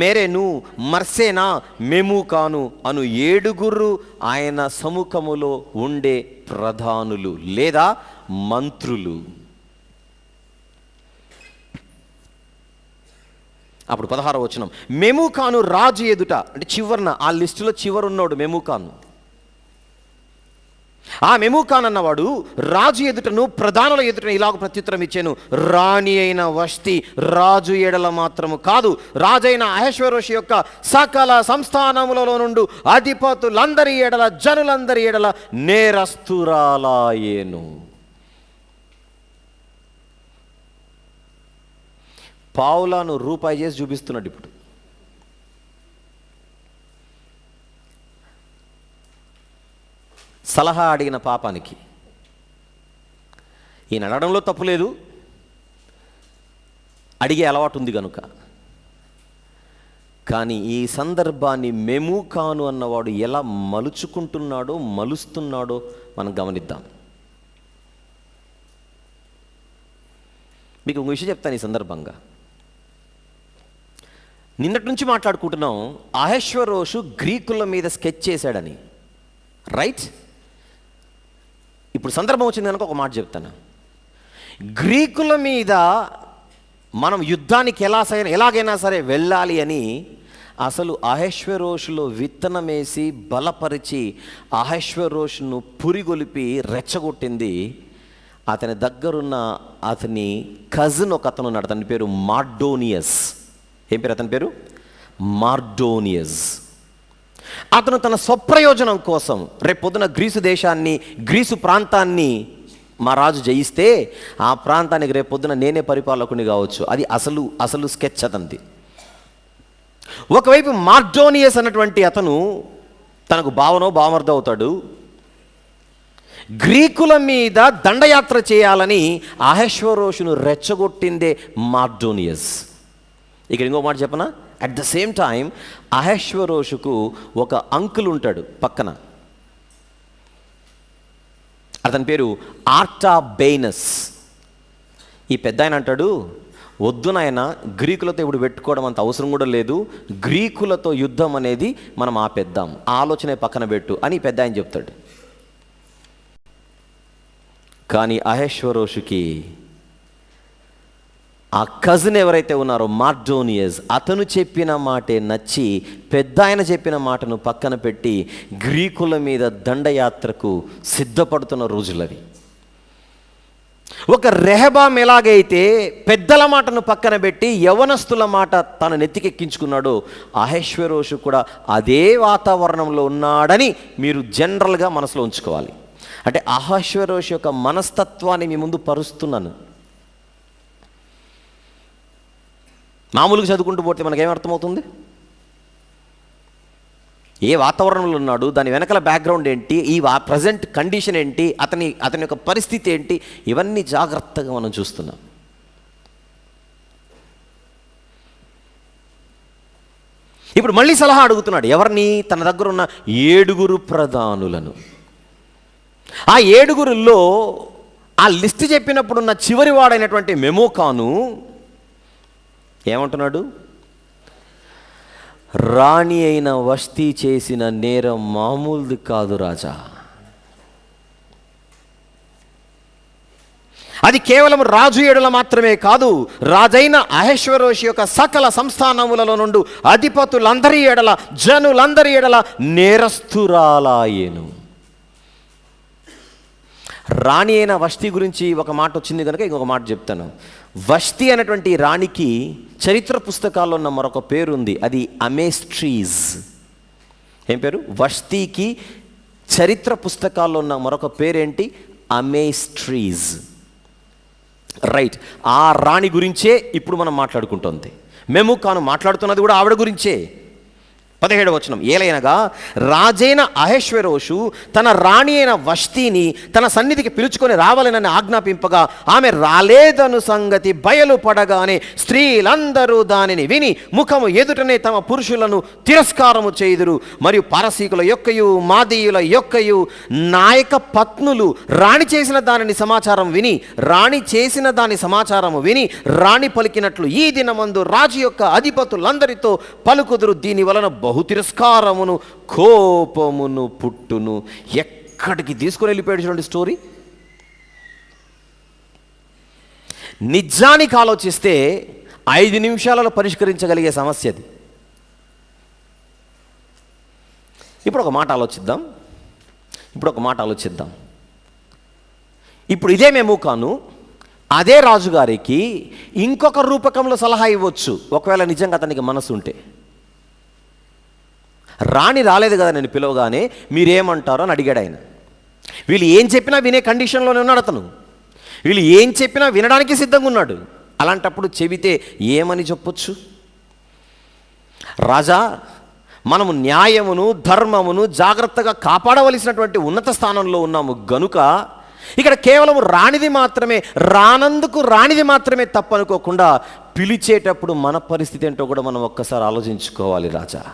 మెరెను, మర్సేనా, మెమూకాను అను 7 ఆయన సముఖములో ఉండే ప్రధానులు లేదా మంత్రులు. అప్పుడు 16వ వచనం, మెమూకాను రాజు ఎదుట, అంటే చివరన ఆ లిస్టులో చివరున్నాడు మెమూకాను. ఆ మెమూకాన్ అన్నవాడు రాజు ఎదుటను ప్రధానుల ఎదుటను ఇలాగ ప్రత్యుత్తరం ఇచ్చాను. రాణి అయిన వష్టి రాజు ఎడల మాత్రము కాదు, రాజైన అహష్వేరోషు యొక్క సకల సంస్థానములలో నుండి అధిపతులందరి ఎడల జనులందరి ఎడల నేరస్తురాలాయేను. పావులాను రూపాయి చేసి చూపిస్తున్నాడు ఇప్పుడు. సలహా అడిగిన పాపానికి ఈయన అడగడంలో తప్పు లేదు, అడిగే అలవాటు ఉంది కనుక. కానీ ఈ సందర్భాన్ని మెమూకాను అన్నవాడు ఎలా మలుస్తున్నాడో మనం గమనిద్దాం. మీకు ఒక విషయం చెప్తాను ఈ సందర్భంగా. నిన్నటి నుంచి మాట్లాడుకుంటున్నాం, అహష్వేరోషు గ్రీకుల మీద స్కెచ్ చేశాడని, రైట్? ఇప్పుడు సందర్భం వచ్చింది కనుక ఒక మాట చెప్తాను. గ్రీకుల మీద మనం యుద్ధానికి ఎలాగైనా సరే వెళ్ళాలి అని అసలు అహష్వేరోషులో విత్తనమేసి బలపరిచి అహష్వేరోషును పురిగొలిపి రెచ్చగొట్టింది అతని దగ్గరున్న అతని కజిన్ ఒక అతను ఉన్నాడు. అతని పేరు మార్డోనియస్. ఏం పేరు అతని పేరు? మార్డోనియస్. అతను తన స్వప్రయోజనం కోసం రేపు పొద్దున గ్రీసు ప్రాంతాన్ని మా రాజు జయిస్తే ఆ ప్రాంతానికి రేపు పొద్దున నేనే పరిపాలకుని కావచ్చు. అది అసలు స్కెచ్ అతనిది. ఒకవైపు మార్డోనియస్ అన్నటువంటి అతను తనకు బావమర్ది అవుతాడు. గ్రీకుల మీద దండయాత్ర చేయాలని అహష్వేరోషును రెచ్చగొట్టిందే మార్డోనియస్. ఇక్కడ ఇంకో మాట చెప్పనా, అట్ ద సేమ్ టైం అహష్వేరోషుకు ఒక అంకుల్ ఉంటాడు పక్కన. అతని పేరు ఆర్టాబేనస్. ఈ పెద్ద ఆయన అంటాడు, వద్దు నాయన, గ్రీకులతో ఇప్పుడు పెట్టుకోవడం అంత అవసరం కూడా లేదు, గ్రీకులతో యుద్ధం అనేది మనం ఆపేద్దాం, ఆలోచనే పక్కన పెట్టు అని పెద్ద ఆయన చెప్తాడు. కానీ అహష్వేరోషుకి ఆ కజిన్ ఎవరైతే ఉన్నారో మార్డోనియస్, అతను చెప్పిన మాటే నచ్చి పెద్ద ఆయన చెప్పిన మాటను పక్కన పెట్టి గ్రీకుల మీద దండయాత్రకు సిద్ధపడుతున్న రోజులవి. ఒక రెహబాం ఎలాగైతే పెద్దల మాటను పక్కన పెట్టి యవనస్తుల మాట తన నెత్తికెక్కించుకున్నాడో, అహష్వేరోషు కూడా అదే వాతావరణంలో ఉన్నాడని మీరు జనరల్గా మనసులో ఉంచుకోవాలి. అంటే అహష్వేరోషు యొక్క మనస్తత్వాన్ని మీ ముందు పరుస్తున్నాను. మామూలుగా చదువుకుంటూ పోతే మనకేమర్థమవుతుంది? ఏ వాతావరణంలో ఉన్నాడు, దాని వెనకాల బ్యాక్గ్రౌండ్ ఏంటి, ఈ ప్రజెంట్ కండిషన్ ఏంటి, అతని యొక్క పరిస్థితి ఏంటి, ఇవన్నీ జాగ్రత్తగా మనం చూస్తున్నాం. ఇప్పుడు మళ్ళీ సలహా అడుగుతున్నాడు. ఎవరిని? తన దగ్గర ఉన్న 7 ప్రధానులను. ఆ 7లో ఆ లిస్ట్ చెప్పినప్పుడున్న చివరి వాడైనటువంటి మెమూకాను ఏమంటున్నాడు? రాణి అయిన వష్టి చేసిన నేరం మామూలుది కాదు రాజా. అది కేవలం రాజు ఎడల మాత్రమే కాదు, రాజైన అహష్వేరోషు యొక్క సకల సంస్థానములలో నుండి అధిపతులందరి ఎడల, జనులందరి ఎడల నేరస్తురాలాయేను. రాణి అయిన వష్టి గురించి ఒక మాట వచ్చింది కనుక ఇంకొక మాట చెప్తాను. వష్టి అనేటువంటి రాణికి చరిత్ర పుస్తకాల్లో ఉన్న మరొక పేరు ఉంది, అది అమేస్ట్రీజ్. ఏం పేరు? వష్టికి చరిత్ర పుస్తకాల్లో ఉన్న మరొక పేరేంటి? అమేస్ట్రీజ్. రైట్, ఆ రాణి గురించే ఇప్పుడు మనం మాట్లాడుకుంటుంది. మెముకాను మాట్లాడుతున్నది కూడా ఆవిడ గురించే. 17వ వచనం, ఏలైనగా రాజైన అహష్వేరోషు తన రాణి అయిన వష్టిని తన సన్నిధికి పిలుచుకొని రావాలనని ఆజ్ఞాపింపగా ఆమె రాలేదను సంగతి బయలుపడగానే స్త్రీలందరూ దానిని విని ముఖము ఎదుటనే తమ పురుషులను తిరస్కారము చేయుదురు. మరియు పారసీకుల యొక్కయు మాదీయుల యొక్కయు నాయక పత్నులు రాణి చేసిన దాని సమాచారం విని రాణి పలికినట్లు ఈ దినమందు రాజు యొక్క అధిపతులందరితో పలుకుదురు. దీని వలన బహు తిరస్కారమును కోపమును పుట్టును. ఎక్కడికి తీసుకుని వెళ్ళిపోయాడు చూడండి స్టోరీ. నిజానికి ఆలోచిస్తే 5 నిమిషాలలో పరిష్కరించగలిగే సమస్య అది. ఇప్పుడు ఒక మాట ఆలోచిద్దాం. ఇప్పుడు ఇదే మెముకాను అదే రాజుగారికి ఇంకొక రూపకంలో సలహా ఇవ్వచ్చు, ఒకవేళ నిజంగా అతనికి మనసు ఉంటే. రాణి రాలేదు కదా నేను పిలవగానే, మీరేమంటారో అని అడిగాడు ఆయన. వీళ్ళు ఏం చెప్పినా వినే కండిషన్లోనే ఉన్నాడు అతను. వీళ్ళు ఏం చెప్పినా వినడానికి సిద్ధంగా ఉన్నాడు. అలాంటప్పుడు చెబితే ఏమని చెప్పొచ్చు? రాజా, మనము న్యాయమును ధర్మమును జాగ్రత్తగా కాపాడవలసినటువంటి ఉన్నత స్థానంలో ఉన్నాము గనుక ఇక్కడ కేవలం రాణిది మాత్రమే తప్పనుకోకుండా పిలిచేటప్పుడు మన పరిస్థితి ఏంటో కూడా మనం ఒక్కసారి ఆలోచించుకోవాలి రాజా.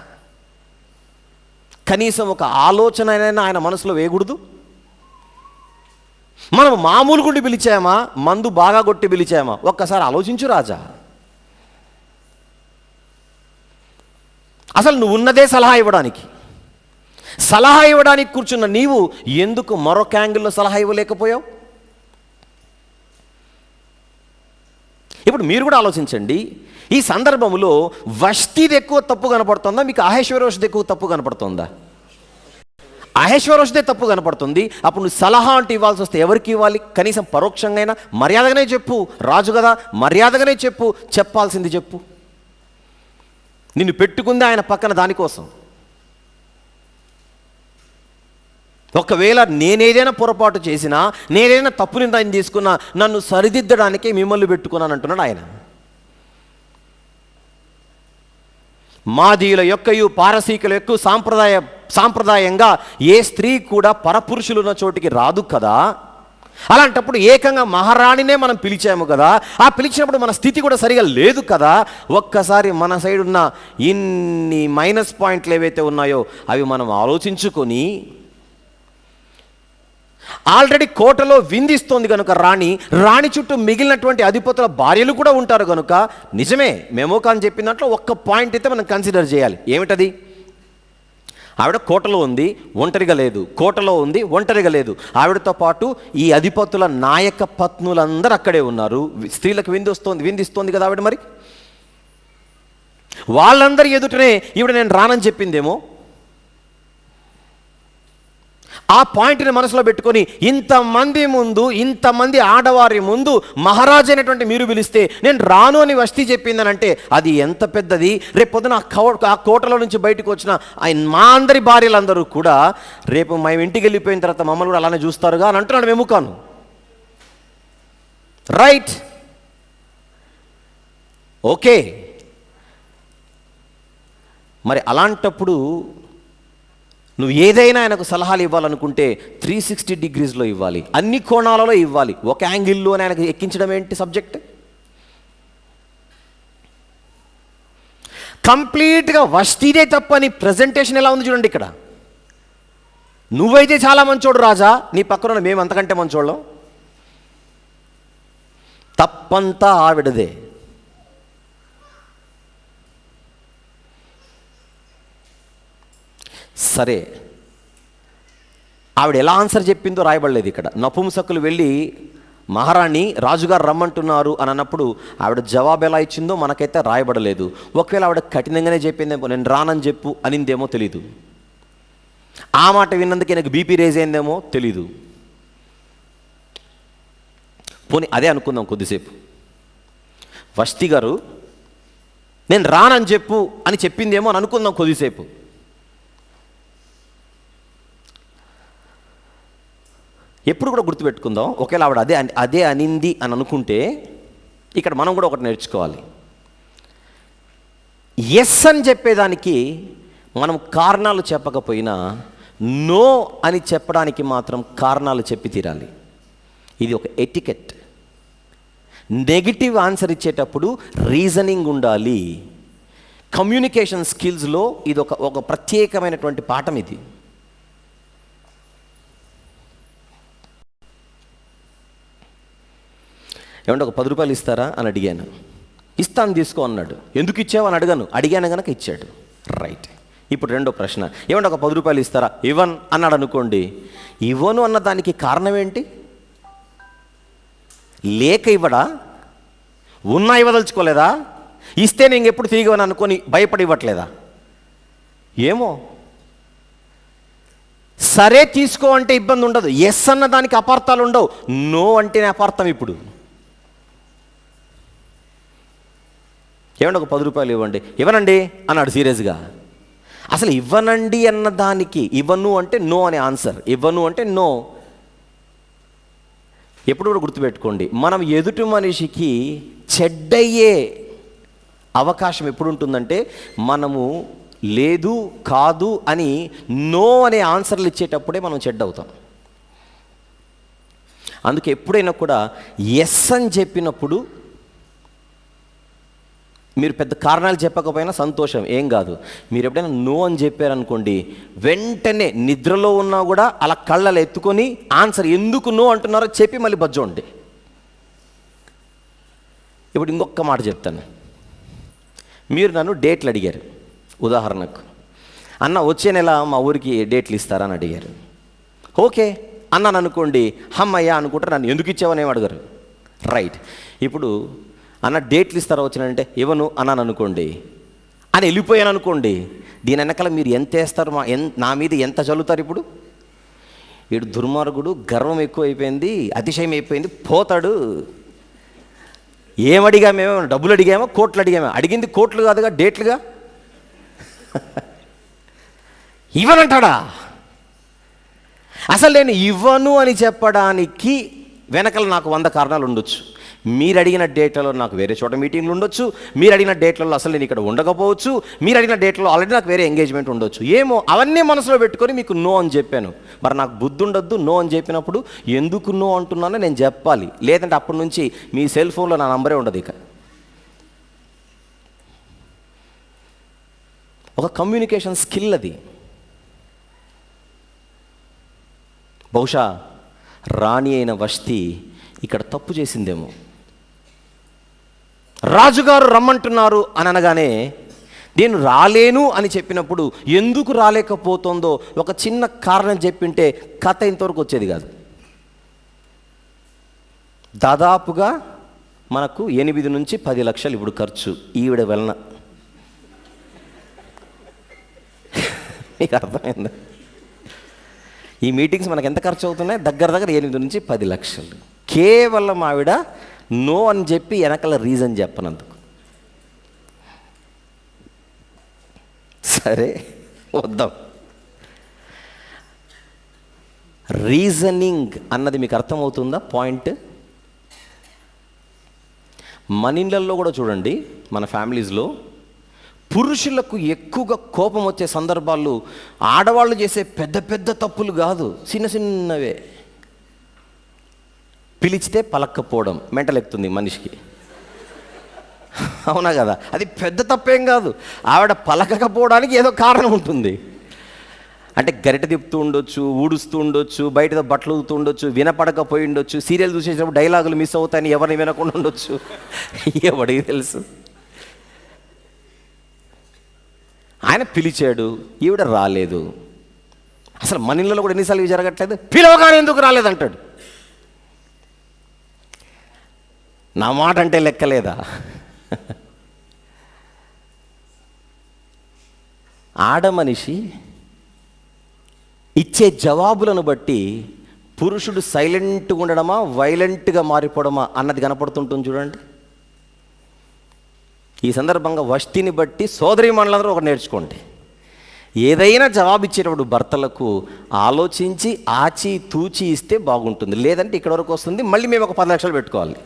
కనీసం ఒక ఆలోచన ఆయన మనసులో వేయకూడదు? మనం మామూలు గుండి పిలిచామా, మందు బాగా కొట్టి పిలిచామా? ఒక్కసారి ఆలోచించు రాజా. అసలు నువ్వు ఉన్నదే సలహా ఇవ్వడానికి కూర్చున్న నీవు ఎందుకు మరొక యాంగిల్లో సలహా ఇవ్వలేకపోయావు? ఇప్పుడు మీరు కూడా ఆలోచించండి. ఈ సందర్భంలో వష్టిది ఎక్కువ తప్పు కనపడుతుందా, మీకు అహష్వేరోషుది ఎక్కువ తప్పు కనపడుతుందా? అహష్వేరోషుదే తప్పు కనపడుతుంది. అప్పుడు నువ్వు సలహా అంటే ఇవ్వాల్సి వస్తే ఎవరికి ఇవ్వాలి? కనీసం పరోక్షంగా మర్యాదగానే చెప్పు. రాజు కదా, మర్యాదగానే చెప్పాల్సింది చెప్పు. నిన్ను పెట్టుకుంది ఆయన పక్కన దానికోసం. ఒకవేళ నేనేదైనా పొరపాటు చేసినా, నేనేదైనా తప్పు నిర్ణయం తీసుకున్నా, నన్ను సరిదిద్దడానికే మిమ్మల్ని పెట్టుకున్నాను అంటున్నాడు ఆయన. మాదీయుల యొక్కయు పారసీకుల యొక్క సాంప్రదాయంగా ఏ స్త్రీ కూడా పరపురుషులున్న చోటికి రాదు కదా. అలాంటప్పుడు ఏకంగా మహారాణినే మనం పిలిచాము కదా. ఆ పిలిచినప్పుడు మన స్థితి కూడా సరిగా లేదు కదా. ఒక్కసారి మన సైడ్ ఉన్న ఇన్ని మైనస్ పాయింట్లు ఏవైతే ఉన్నాయో అవి మనం ఆలోచించుకొని, ఆల్రెడీ కోటలో విందిస్తోంది కనుక రాణి చుట్టూ మిగిలినటువంటి అధిపతుల భార్యలు కూడా ఉంటారు కనుక, నిజమే మెముకాను చెప్పిన దాంట్లో ఒక్క పాయింట్ అయితే మనం కన్సిడర్ చేయాలి. ఏమిటది? ఆవిడ కోటలో ఉంది, ఒంటరిగా లేదు. ఆవిడతో పాటు ఈ అధిపతుల నాయక పత్నులందరూ అక్కడే ఉన్నారు. స్త్రీలకు విందిస్తోంది కదా ఆవిడ. మరి వాళ్ళందరి ఎదుటనే ఈవిడ నేను రానని చెప్పిందేమో. ఆ పాయింట్ని మనసులో పెట్టుకొని ఇంతమంది ఆడవారి ముందు మహారాజు అయినటువంటి మీరు పిలిస్తే నేను రాను అని వష్టి చెప్పిందనంటే అది ఎంత పెద్దది. రేపు పొద్దున ఆ కోటలో నుంచి బయటకు వచ్చిన మా అందరి భార్యలందరూ కూడా రేపు మేము ఇంటికి వెళ్ళిపోయిన తర్వాత మమ్మల్ని కూడా అలానే చూస్తారుగా అని అంటున్నాడు మెముకాను. Right, okay. మరి అలాంటప్పుడు నువ్వు ఏదైనా ఆయనకు సలహాలు ఇవ్వాలనుకుంటే 360 డిగ్రీస్లో ఇవ్వాలి, అన్ని కోణాలలో ఇవ్వాలి. ఒక యాంగిల్లో ఆయనకు ఎక్కించడం ఏంటి సబ్జెక్ట్? కంప్లీట్గా వష్టిదే తప్పని ప్రజెంటేషన్ ఎలా ఉంది చూడండి ఇక్కడ. నువ్వైతే చాలా మంచోడు రాజా, నీ పక్కన మేము అంతకంటే మంచోళ్ళం. తప్పంతా ఆవిడదే. సరే, ఆవిడ ఎలా ఆన్సర్ చెప్పిందో రాయబడలేదు ఇక్కడ. నపుంసకులు వెళ్ళి మహారాణి రాజుగారు రమ్మంటున్నారు అని అన్నప్పుడు ఆవిడ జవాబు ఎలా ఇచ్చిందో మనకైతే రాయబడలేదు. ఒకవేళ ఆవిడ కఠినంగానే చెప్పిందేమో, నేను రానని చెప్పు అనిందేమో తెలీదు. ఆ మాట విన్నందుకే నాకు బీపీ రేజ్ అయిందేమో తెలీదు. పోనీ అదే అనుకుందాం కొద్దిసేపు. వష్టి గారు నేను రానని చెప్పు అని చెప్పిందేమో అని అనుకుందాం కొద్దిసేపు. ఎప్పుడు కూడా గుర్తుపెట్టుకుందాం, ఒకవేళ ఆవిడ అదే అనింది అని అనుకుంటే ఇక్కడ మనం కూడా ఒకటి నేర్చుకోవాలి. ఎస్ అని చెప్పేదానికి మనం కారణాలు చెప్పకపోయినా నో అని చెప్పడానికి మాత్రం కారణాలు చెప్పి తీరాలి. ఇది ఒక ఎటికెట్. నెగిటివ్ ఆన్సర్ ఇచ్చేటప్పుడు రీజనింగ్ ఉండాలి. కమ్యూనికేషన్ స్కిల్స్లో ఇది ఒక ప్రత్యేకమైనటువంటి పాఠం. ఇది ఏమంటే ఒక 10 రూపాయలు ఇస్తారా అని అడిగాను. ఇస్తాను తీసుకో అన్నాడు. ఎందుకు ఇచ్చావు అని అడిగాను కనుక ఇచ్చాడు. రైట్. ఇప్పుడు రెండో ప్రశ్న, ఏమంటే ఒక 10 రూపాయలు ఇస్తారా? ఇవ్వను అన్నాడు అనుకోండి. ఇవ్వను అన్న దానికి కారణం ఏంటి? లేక ఇవ్వడా? ఉన్నా ఇవ్వదలుచుకోలేదా? ఇస్తే నేను ఎప్పుడు తిరిగివని అనుకొని భయపడి ఇవ్వట్లేదా? ఏమో. సరే తీసుకో అంటే ఇబ్బంది ఉండదు. ఎస్ అన్న దానికి అపార్థాలు ఉండవు. నో అంటేనే అపార్థం. ఇప్పుడు ఏమంటే ఒక 10 రూపాయలు ఇవ్వండి. ఇవ్వనండి అన్నాడు సీరియస్గా. అసలు ఇవ్వనండి అన్న దానికి ఇవ్వను అంటే నో అనే ఆన్సర్. ఇవ్వను అంటే నో. ఎప్పుడు కూడా గుర్తుపెట్టుకోండి, మనం ఎదుటి మనిషికి చెడ్డయ్యే అవకాశం ఎప్పుడు ఉంటుందంటే మనము లేదు కాదు అని నో అనే ఆన్సర్లు ఇచ్చేటప్పుడే మనం చెడ్డవుతాం. అందుకే ఎప్పుడైనా కూడా ఎస్ అని చెప్పినప్పుడు మీరు పెద్ద కారణాలు చెప్పకపోయినా సంతోషం, ఏం కాదు. మీరు ఎప్పుడైనా నో అని చెప్పారనుకోండి, వెంటనే నిద్రలో ఉన్నా కూడా అలా కళ్ళలో ఎత్తుకొని ఆన్సర్ ఎందుకు నో అంటున్నారో చెప్పి మళ్ళీ బజ్జోండి. ఇప్పుడు ఇంకొక మాట చెప్తాను. మీరు నన్ను డేట్లు అడిగారు. ఉదాహరణకు, అన్న వచ్చే నెల మా ఊరికి డేట్లు ఇస్తారా అని అడిగారు. ఓకే అన్నాను అనుకోండి. అమ్మయ్యా అనుకుంటారు. నన్ను ఎందుకు ఇచ్చావని ఏమి అడగరు. రైట్. ఇప్పుడు అన్న డేట్లు ఇస్తారా వచ్చినంటే ఇవ్వను అన్నాను అనుకోండి అని వెళ్ళిపోయాను అనుకోండి. దీని వెనకాల మీరు ఎంత వేస్తారు? నా మీద ఎంత చల్లుతారు? ఇప్పుడు వీడు దుర్మార్గుడు, గర్వం ఎక్కువ అయిపోయింది, అతిశయం అయిపోయింది, పోతాడు. ఏమడిగామేమో, డబ్బులు అడిగామో, కోట్లు అడిగామో? అడిగింది కోట్లు కాదుగా, డేట్లుగా. ఇవ్వనంటాడా? అసలు నేను ఇవ్వను అని చెప్పడానికి వెనకాల నాకు 100 కారణాలు ఉండొచ్చు. మీరు అడిగిన డేట్లలో నాకు వేరే చోట మీటింగ్లు ఉండొచ్చు. మీరు అడిగిన డేట్లలో అసలు నేను ఇక్కడ ఉండకపోవచ్చు. మీరు అడిగిన డేట్లలో ఆల్రెడీ నాకు వేరే ఎంగేజ్మెంట్ ఉండొచ్చు. ఏమో, అవన్నీ మనసులో పెట్టుకొని మీకు నో అని చెప్పాను. మరి నాకు బుద్ధి ఉండొద్దు. నో అని చెప్పినప్పుడు ఎందుకు నో అంటున్నానో నేను చెప్పాలి. లేదంటే అప్పటి నుంచి మీ సెల్ ఫోన్లో నా నంబరే ఉండదు. ఇక ఒక కమ్యూనికేషన్ స్కిల్ అది. బహుశా రాణి అయిన వష్టి ఇక్కడ తప్పు చేసిందేమో. రాజుగారు రమ్మంటున్నారు అని అనగానే నేను రాలేను అని చెప్పినప్పుడు ఎందుకు రాలేకపోతుందో ఒక చిన్న కారణం చెప్పింటే కథ ఇంతవరకు వచ్చేది కాదు. దాదాపుగా మనకు 8 నుంచి 10 లక్షలు ఇప్పుడు ఖర్చు ఈవిడ వలన. మీకు అర్థమైందా? ఈ మీటింగ్స్ మనకు ఎంత ఖర్చు అవుతున్నాయి? దగ్గర 8 నుంచి 10 లక్షలు. కేవలం ఆవిడ నో అని చెప్పి వెనకాల రీజన్ చెప్పనందుకు. సరే వద్దాం. రీజనింగ్ అన్నది మీకు అర్థమవుతుందా? పాయింట్. మన ఇళ్ళల్లో కూడా చూడండి, మన ఫ్యామిలీస్లో పురుషులకు ఎక్కువగా కోపం వచ్చే సందర్భాలు ఆడవాళ్ళు చేసే పెద్ద పెద్ద తప్పులు కాదు, చిన్న చిన్నవే. పిలిచితే పలక్కపోవడం మెంటల్ ఎక్కుతుంది మనిషికి. అవునా కదా? అది పెద్ద తప్పేం కాదు. ఆవిడ పలకకపోవడానికి ఏదో కారణం ఉంటుంది. అంటే గరిట తిప్పుతూ ఉండొచ్చు, ఊడుస్తూ ఉండొచ్చు, బయట బట్టలు ఊగుతూ ఉండొచ్చు, వినపడకపోయి ఉండొచ్చు, సీరియల్ చూసేటప్పుడు డైలాగులు మిస్ అవుతాయని ఎవరిని వినకుండా ఉండొచ్చు. ఎవడికి తెలుసు? ఆయన పిలిచాడు, ఈవిడ రాలేదు. అసలు మన ఇళ్ళలో కూడా ఎన్నిసార్లు ఇవి జరగట్లేదు? పిలవగానే ఎందుకు రాలేదంటాడు. నా మాట అంటే లెక్కలేదా? ఆడమనిషి ఇచ్చే జవాబులను బట్టి పురుషుడు సైలెంట్గా ఉండడమా వైలెంట్గా మారిపోవడమా అన్నది కనపడుతుంటుంది చూడండి. ఈ సందర్భంగా వష్టిని బట్టి సోదరీమణులందరూ ఒకటి నేర్చుకోండి. ఏదైనా జవాబు ఇచ్చేటప్పుడు భర్తలకు ఆలోచించి ఆచి తూచి ఇస్తే బాగుంటుంది. లేదంటే ఇక్కడ వరకు వస్తుంది, మళ్ళీ మేము ఒక 10 లక్షలు పెట్టుకోవాలి.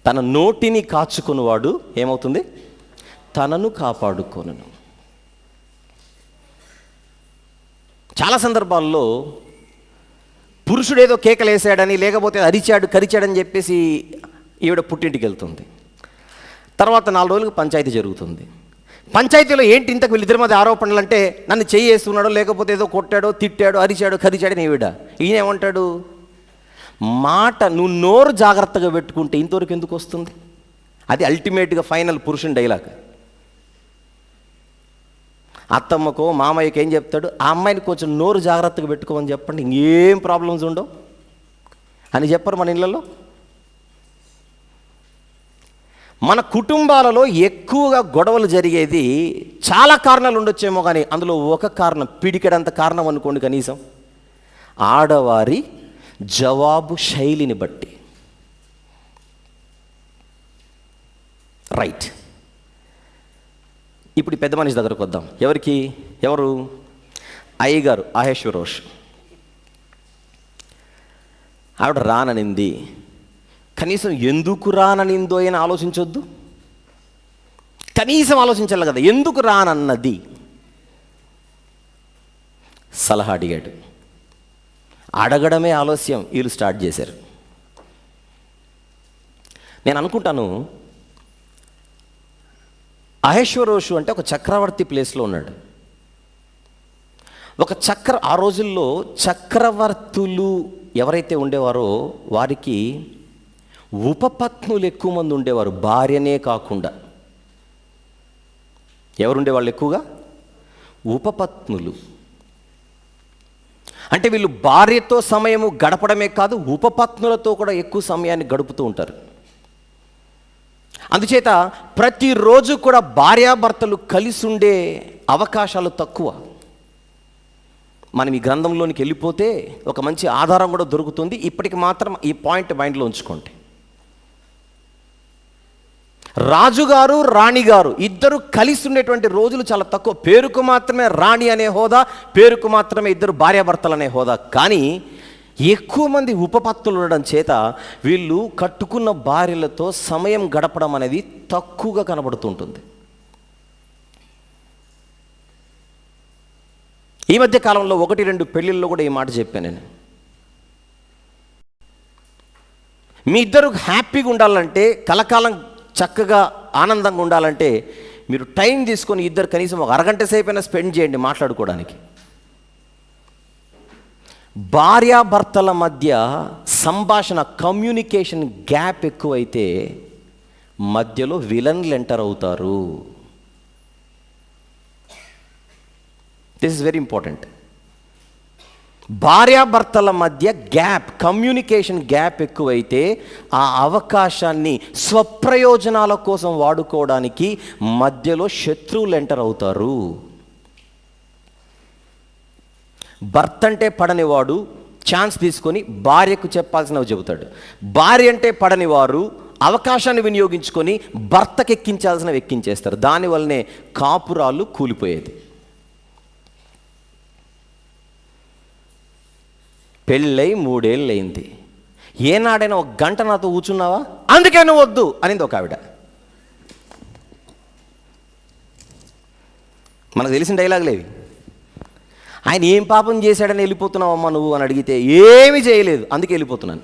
తన నోటిని కాచుకున్నవాడు ఏమవుతుంది? తనను కాపాడుకొను. చాలా సందర్భాల్లో పురుషుడు ఏదో కేకలేసాడని, లేకపోతే అరిచాడు కరిచాడని చెప్పేసి ఈవిడ పుట్టింటికి వెళ్తుంది. తర్వాత 4 రోజులకు పంచాయతీ జరుగుతుంది. పంచాయతీలో ఏంటి ఇంతకు వీళ్ళిద్దరి మధ్య ఆరోపణలు అంటే, నన్ను చేస్తున్నాడో, లేకపోతే ఏదో కొట్టాడో, తిట్టాడో, అరిచాడో, కరిచాడని ఈయన ఏమంటాడు? మాట నువ్వు నోరు జాగ్రత్తగా పెట్టుకుంటే ఇంతవరకు ఎందుకు వస్తుంది? అది అల్టిమేట్గా ఫైనల్ పురుషుని డైలాగ్. అత్తమ్మకో మామయ్యకి ఏం చెప్తాడు? ఆ అమ్మాయిని కొంచెం నోరు జాగ్రత్తగా పెట్టుకోమని చెప్పండి, ఇంకేం ప్రాబ్లమ్స్ ఉండవు అని చెప్పరు మన ఇళ్ళల్లో. మన కుటుంబాలలో ఎక్కువగా గొడవలు జరిగేది చాలా కారణాలు ఉండొచ్చేమో, కానీ అందులో ఒక కారణం, పిడికెడంత కారణం అనుకోండి కనీసం, ఆడవారి జవాబు శైలిని బట్టి. రైట్, ఇప్పుడు పెద్ద మనిషి దగ్గరకు వద్దాం. ఎవరు? అయ్యగారు అహేశ్వరోష్. ఆవిడ రాననింది. కనీసం ఎందుకు రాననిందో అయినా ఆలోచించొద్దు? కనీసం ఆలోచించాలి కదా, ఎందుకు రానన్నది. సలహా అడిగాడు. అడగడమే ఆలస్యం, వీళ్ళు స్టార్ట్ చేశారు. నేను అనుకుంటాను అహేశ్వరోషు అంటే ఒక చక్రవర్తి ప్లేస్లో ఉన్నాడు. ఆ రోజుల్లో చక్రవర్తులు ఎవరైతే ఉండేవారో వారికి ఉపపత్నులు ఎక్కువ మంది ఉండేవారు, భార్యనే కాకుండా. ఎవరుండేవాళ్ళు ఎక్కువగా? ఉపపత్నులు. అంటే వీళ్ళు భార్యతో సమయము గడపడమే కాదు, ఉపపత్నులతో కూడా ఎక్కువ సమయాన్ని గడుపుతూ ఉంటారు. అందుచేత ప్రతిరోజు కూడా భార్యాభర్తలు కలిసి ఉండే అవకాశాలు తక్కువ. మనం ఈ గ్రంథంలోనికి వెళ్ళిపోతే ఒక మంచి ఆధారం కూడా దొరుకుతుంది. ఇప్పటికి మాత్రం ఈ పాయింట్ మైండ్లో ఉంచుకోండి. రాజుగారు రాణిగారు ఇద్దరు కలిసి ఉండేటువంటి రోజులు చాలా తక్కువ. పేరుకు మాత్రమే రాణి అనే హోదా, పేరుకు మాత్రమే ఇద్దరు భార్యాభర్తలు అనే హోదా. కానీ ఎక్కువ మంది ఉపపత్తులు ఉండడం చేత వీళ్ళు కట్టుకున్న భార్యలతో సమయం గడపడం అనేది తక్కువగా కనబడుతుంటుంది. ఈ మధ్య కాలంలో 1-2 పెళ్ళిళ్ళలో కూడా ఈ మాట చెప్పాను నేను. మీ ఇద్దరు హ్యాపీగా ఉండాలంటే, కలకాలం చక్కగా ఆనందంగా ఉండాలంటే మీరు టైం తీసుకొని ఇద్దరు కనీసం ఒక అరగంట సేపైనా స్పెండ్ చేయండి మాట్లాడుకోవడానికి. భార్యాభర్తల మధ్య సంభాషణ, కమ్యూనికేషన్ గ్యాప్ ఎక్కువైతే మధ్యలో విలన్లు ఎంటర్ అవుతారు. This is very important. భార్యాభర్తల మధ్య గ్యాప్, కమ్యూనికేషన్ గ్యాప్ ఎక్కువైతే ఆ అవకాశాన్ని స్వప్రయోజనాల కోసం వాడుకోవడానికి మధ్యలో శత్రువులు ఎంటర్ అవుతారు. భర్త అంటే పడనివాడు ఛాన్స్ తీసుకొని భార్యకు చెప్పాల్సినవి చెబుతాడు. భార్య అంటే పడనివారు అవకాశాన్ని వినియోగించుకొని భర్తకు ఎక్కించాల్సినవి ఎక్కించేస్తారు. దానివల్లనే కాపురాలు కూలిపోయేది. పెళ్ళై 3 ఏళ్ళు అయింది, ఏనాడైనా 1 గంట నాతో కూర్చున్నావా? అందుకే నువ్వు వద్దు అనింది ఒక ఆవిడ. మనకు తెలిసిన డైలాగులేవి. ఆయన ఏం పాపం చేశాడని వెళ్ళిపోతున్నావమ్మా నువ్వు అని అడిగితే, ఏమీ చేయలేదు అందుకే వెళ్ళిపోతున్నాను.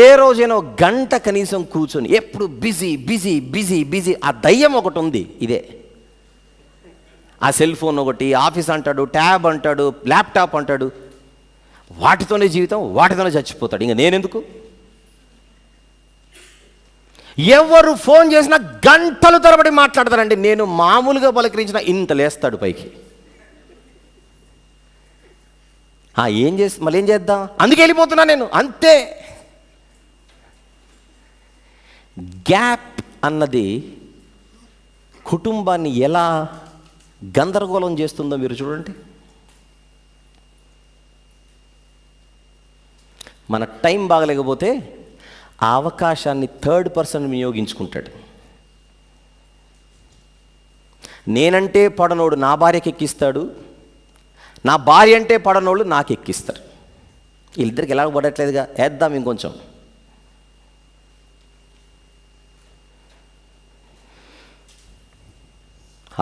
ఏ రోజైనా 1 గంట కనీసం కూర్చొని ఎప్పుడు బిజీ బిజీ బిజీ బిజీ. ఆ దయ్యం ఒకటి ఉంది, ఇదే. ఆ సెల్ ఫోన్ ఒకటి, ఆఫీస్ అంటాడు, ట్యాబ్ అంటాడు, ల్యాప్టాప్ అంటాడు. వాటితోనే జీవితం, వాటితోనే చచ్చిపోతాడు. ఇంకా నేనెందుకు? ఎవరు ఫోన్ చేసినా గంటలు తరబడి మాట్లాడతారండి. నేను మామూలుగా పలకరించిన ఇంత లేస్తాడు పైకి. మళ్ళీ ఏం చేద్దాం, అందుకే వెళ్ళిపోతున్నా నేను, అంతే. గ్యాప్ అన్నది కుటుంబాన్ని ఎలా గందరగోళం చేస్తుందో మీరు చూడండి. మన టైం బాగలేకపోతే ఆ అవకాశాన్ని థర్డ్ పర్సన్ వినియోగించుకుంటాడు. నేనంటే పడనోడు నా భార్యకి ఎక్కిస్తాడు, నా భార్య అంటే పడనోళ్ళు నాకు ఎక్కిస్తారు. వీళ్ళిద్దరికి ఎలా పడట్లేదుగా, వేద్దాం ఇంకొంచెం.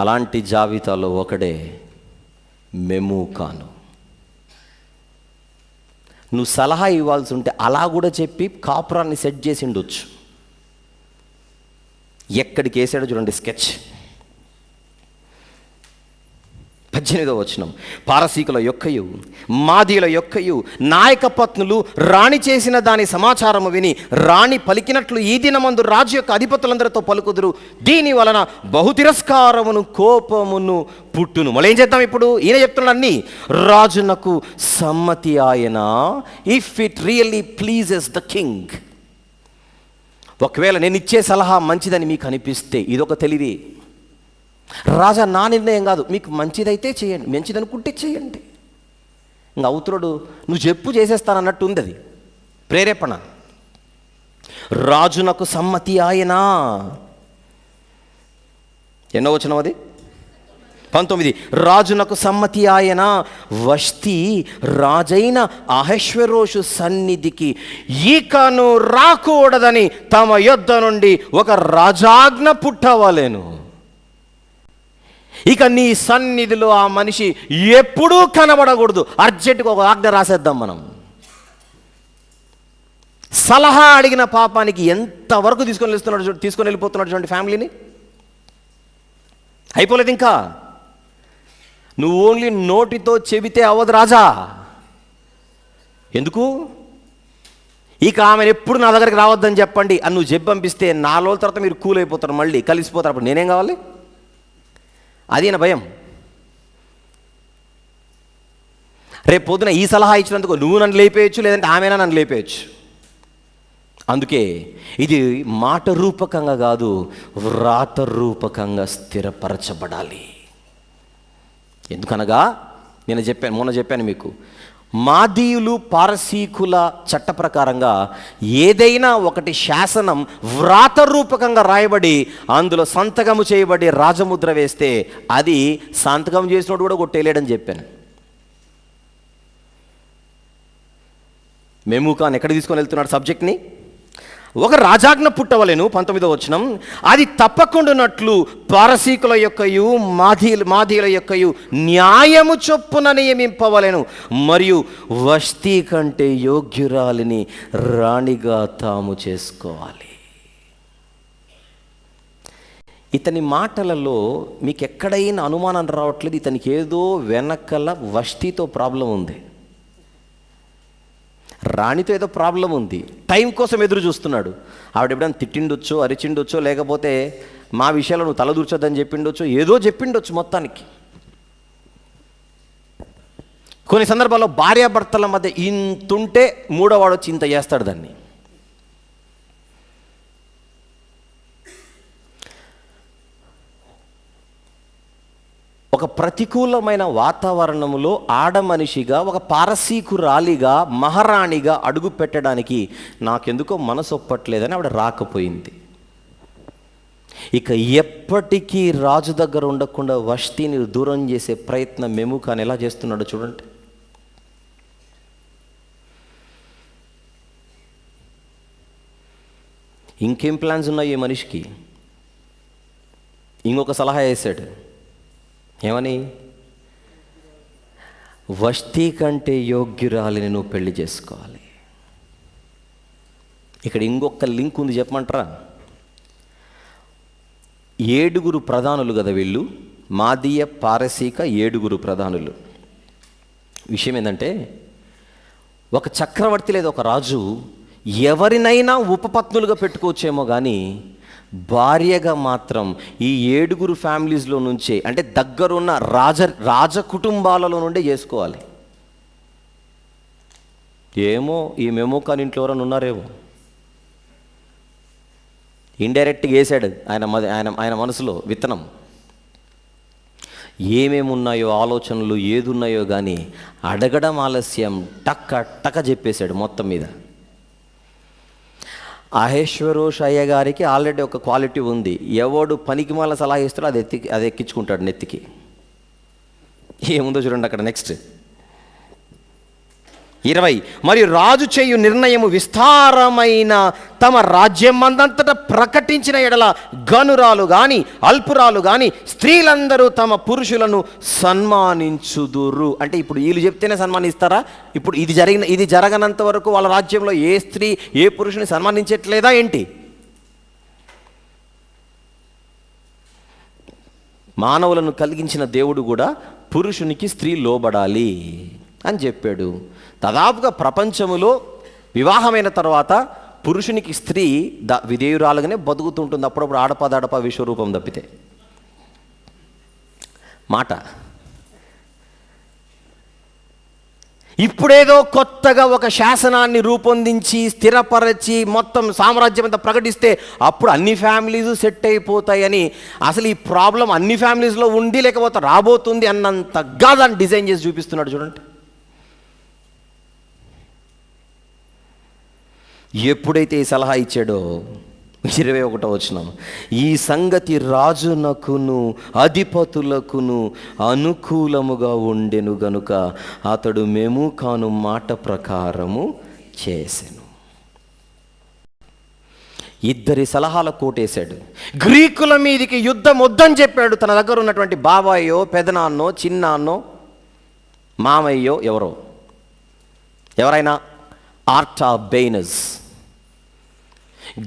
అలాంటి జాబితాలో ఒకడే మెమూకాను. నువ్వు సలహా ఇవ్వాల్సి ఉంటే అలా కూడా చెప్పి కాపురాన్ని సెట్ చేసి ఉండొచ్చు. ఎక్కడికి వేసాడో చూడండి స్కెచ్. 18వ వచనం, పారసీకుల యొక్కయు మాదీయుల యొక్కయు నాయక పత్నులు రాణి చేసిన దాని సమాచారము విని రాణి పలికినట్లు ఈ దినమందు రాజు యొక్క అధిపతులందరితో పలుకుదురు, దీని వలన బహు తిరస్కారమును కోపమును పుట్టును. మళ్ళీ ఏం చేద్దాం ఇప్పుడు? ఈయన చెప్తున్నాడు అన్ని. రాజునకు సమ్మతి ఆయన, if it really pleases the king. ఒకవేళ నేను ఇచ్చే సలహా మంచిదని మీకు అనిపిస్తే ఇదొక తెలివి. రాజా నా నిర్ణయం కాదు, మీకు మంచిదైతే చేయండి, మంచిదనుకుంటే చేయండి. ఇంకా అవతరుడు నువ్వు చెప్పు చేసేస్తానన్నట్టు ఉంది, అది ప్రేరేపణ. రాజునకు సమ్మతి ఆయనా. ఎన్నో వచనం అది? 19. రాజునకు సమ్మతి ఆయన, వష్తి రాజైన అహష్వేరోషు సన్నిధికి ఈకను రాకూడదని తమ యొద్ద నుండి ఒక రాజాజ్ఞ పుట్టవలెను. ఇక నీ సన్నిధిలో ఆ మనిషి ఎప్పుడూ కనబడకూడదు. అర్జెంటుగా ఒక ఆజ్ఞ రాసేద్దాం మనం. సలహా అడిగిన పాపానికి ఎంతవరకు తీసుకొని వెళ్ళిపోతున్నాడు చూడండి ఫ్యామిలీని. అయిపోలేదు ఇంకా. నువ్వు ఓన్లీ నోటితో చెబితే అవ్వదు రాజా. ఎందుకు? ఇక ఆమెను ఎప్పుడు నా దగ్గరికి రావద్దని చెప్పండి అని నువ్వు చెప్పి పంపిస్తే 4 రోజుల తర్వాత మీరు కూల్ అయిపోతారు, మళ్ళీ కలిసిపోతారు. అప్పుడు నేనేం కావాలి? అది నా భయం. రేపు పొద్దున ఈ సలహా ఇచ్చినందుకు నువ్వు నన్ను లేపేయచ్చు, లేదంటే ఆమెనా నన్ను లేపేయచ్చు. అందుకే ఇది మాట రూపకంగా కాదు, వ్రాత రూపకంగా స్థిరపరచబడాలి. ఎందుకనగా మొన్న చెప్పాను మీకు, మాదీయులు పారసీకుల చట్ట ప్రకారంగా ఏదైనా ఒకటి శాసనం వ్రాత రూపకంగా రాయబడి అందులో సంతకము చేయబడి రాజముద్ర వేస్తే అది సంతకం చేసినోడు కూడా కొట్టేయలేడని చెప్పాను. మెమూకాన్ ఎక్కడ తీసుకొని వెళ్తున్నాడు సబ్జెక్ట్ని? ఒక రాజాజ్ఞ పుట్టవలెను. 19వ వచనం, అది తప్పకుండానట్లు పారసీకుల యొక్కయు మాదీయుల యొక్కయు న్యాయము చొప్పున నియమింపవలెను, మరియు వష్తి కంటే యోగ్యురాలిని రాణిగా తాము చేసుకోవాలి. ఇతని మాటలలో మీకు ఎక్కడైనా అనుమానం రావట్లేదు, ఇతనికి ఏదో వెనకల వష్టితో ప్రాబ్లం ఉంది, రాణితో ఏదో ప్రాబ్లం ఉంది. టైం కోసం ఎదురు చూస్తున్నాడు. ఆవిడ ఎప్పుడైనా తిట్టిండొచ్చో, అరిచిండొచ్చో, లేకపోతే మా విషయాల్లో నువ్వు తలదూర్చొద్దని చెప్పిండొచ్చో, ఏదో చెప్పిండొచ్చు. మొత్తానికి కొన్ని సందర్భాల్లో భార్యాభర్తల మధ్య ఇంతుంటే మూడోవాడు వచ్చి ఇంత చేస్తాడు దాన్ని. ఒక ప్రతికూలమైన వాతావరణంలో ఆడమనిషిగా, ఒక పారసీకురాలిగా, మహారాణిగా అడుగు పెట్టడానికి నాకెందుకో మనసు ఒప్పట్లేదని ఆవిడ రాకపోయింది. ఇక ఎప్పటికీ రాజు దగ్గర ఉండకుండా వష్టిని దూరం చేసే ప్రయత్నం మెమూకాన్ ఎలా చేస్తున్నాడో చూడండి. ఇంకేం ప్లాన్స్ ఉన్నాయి ఈ మనిషికి? ఇంకొక సలహా వేశాడు. ఏమని? వష్టి కంటే యోగ్యురాలిని నువ్వు పెళ్లి చేసుకోవాలి. ఇక్కడ ఇంకొక లింక్ ఉంది, చెప్పమంటారా? 7 ప్రధానులు కదా వీళ్ళు, మాదీయ పారసీక 7 ప్రధానులు. విషయం ఏంటంటే, ఒక చక్రవర్తి లేదా ఒక రాజు ఎవరినైనా ఉపపత్నులుగా పెట్టుకోవచ్చేమో కానీ భార్యగా మాత్రం ఈ 7 ఫ్యామిలీస్లో నుంచే, అంటే దగ్గరున్న రాజ కుటుంబాలలో నుండే చేసుకోవాలి. ఏమో ఈ మెమోకాన్ ఇంట్లో ఎవరైనా ఉన్నారేమో, ఇండైరెక్ట్గా వేసాడు ఆయన మనసులో విత్తనం. ఏమేమి ఉన్నాయో ఆలోచనలు ఏది ఉన్నాయో కానీ అడగడం ఆలస్యం, టక్క చెప్పేశాడు మొత్తం మీద. అహేశ్వరోష్ అయ్య గారికి ఆల్రెడీ ఒక క్వాలిటీ ఉంది, ఎవడు పనికిమాల సలహా ఇస్తాడో అది ఎక్కించుకుంటాడు నెత్తికి. ఏముందో చూడండి అక్కడ నెక్స్ట్ 20. మరియు రాజు చేయు నిర్ణయము విస్తారమైన తమ రాజ్యమందంతటా ప్రకటించిన ఎడల గనురాలు గాని అల్పురాలు గాని స్త్రీలందరూ తమ పురుషులను సన్మానించుదురు. అంటే ఇప్పుడు వీళ్ళు చెప్తేనే సన్మానిస్తారా? ఇప్పుడు ఇది జరగనంత వరకు వాళ్ళ రాజ్యంలో ఏ స్త్రీ ఏ పురుషుని సన్మానించట్లేదా ఏంటి? మానవులను కలిగించిన దేవుడు కూడా పురుషునికి స్త్రీ లోబడాలి అని చెప్పాడు. దాదాపుగా ప్రపంచములో వివాహమైన తర్వాత పురుషునికి స్త్రీ విధేయురాలుగానే బతుకుతుంటుంది. అప్పుడప్పుడు ఆడప విశ్వరూపం తప్పితే మాట. ఇప్పుడేదో కొత్తగా ఒక శాసనాన్ని రూపొందించి స్థిరపరచి మొత్తం సామ్రాజ్యం అంతా ప్రకటిస్తే అప్పుడు అన్ని ఫ్యామిలీస్ సెట్ అయిపోతాయని, అసలు ఈ ప్రాబ్లం అన్ని ఫ్యామిలీస్లో ఉండి లేకపోతే రాబోతుంది అన్నంతగా దాన్ని డిజైన్ చేసి చూపిస్తున్నాడు చూడండి. ఎప్పుడైతే ఈ సలహా ఇచ్చాడో 21వ వచనం, ఈ సంగతి రాజునకును అధిపతులకును అనుకూలముగా ఉండెను గనుక అతడు మెమూకాను మాట ప్రకారము చేసెను. ఇద్దరి సలహాల కోటేశాడు. గ్రీకుల మీదికి యుద్ధం వద్దని చెప్పాడు. తన దగ్గర ఉన్నటువంటి బాబాయో పెదనాన్నో చిన్నాన్నో మామయ్యో ఎవరైనా ఆర్టాబేనస్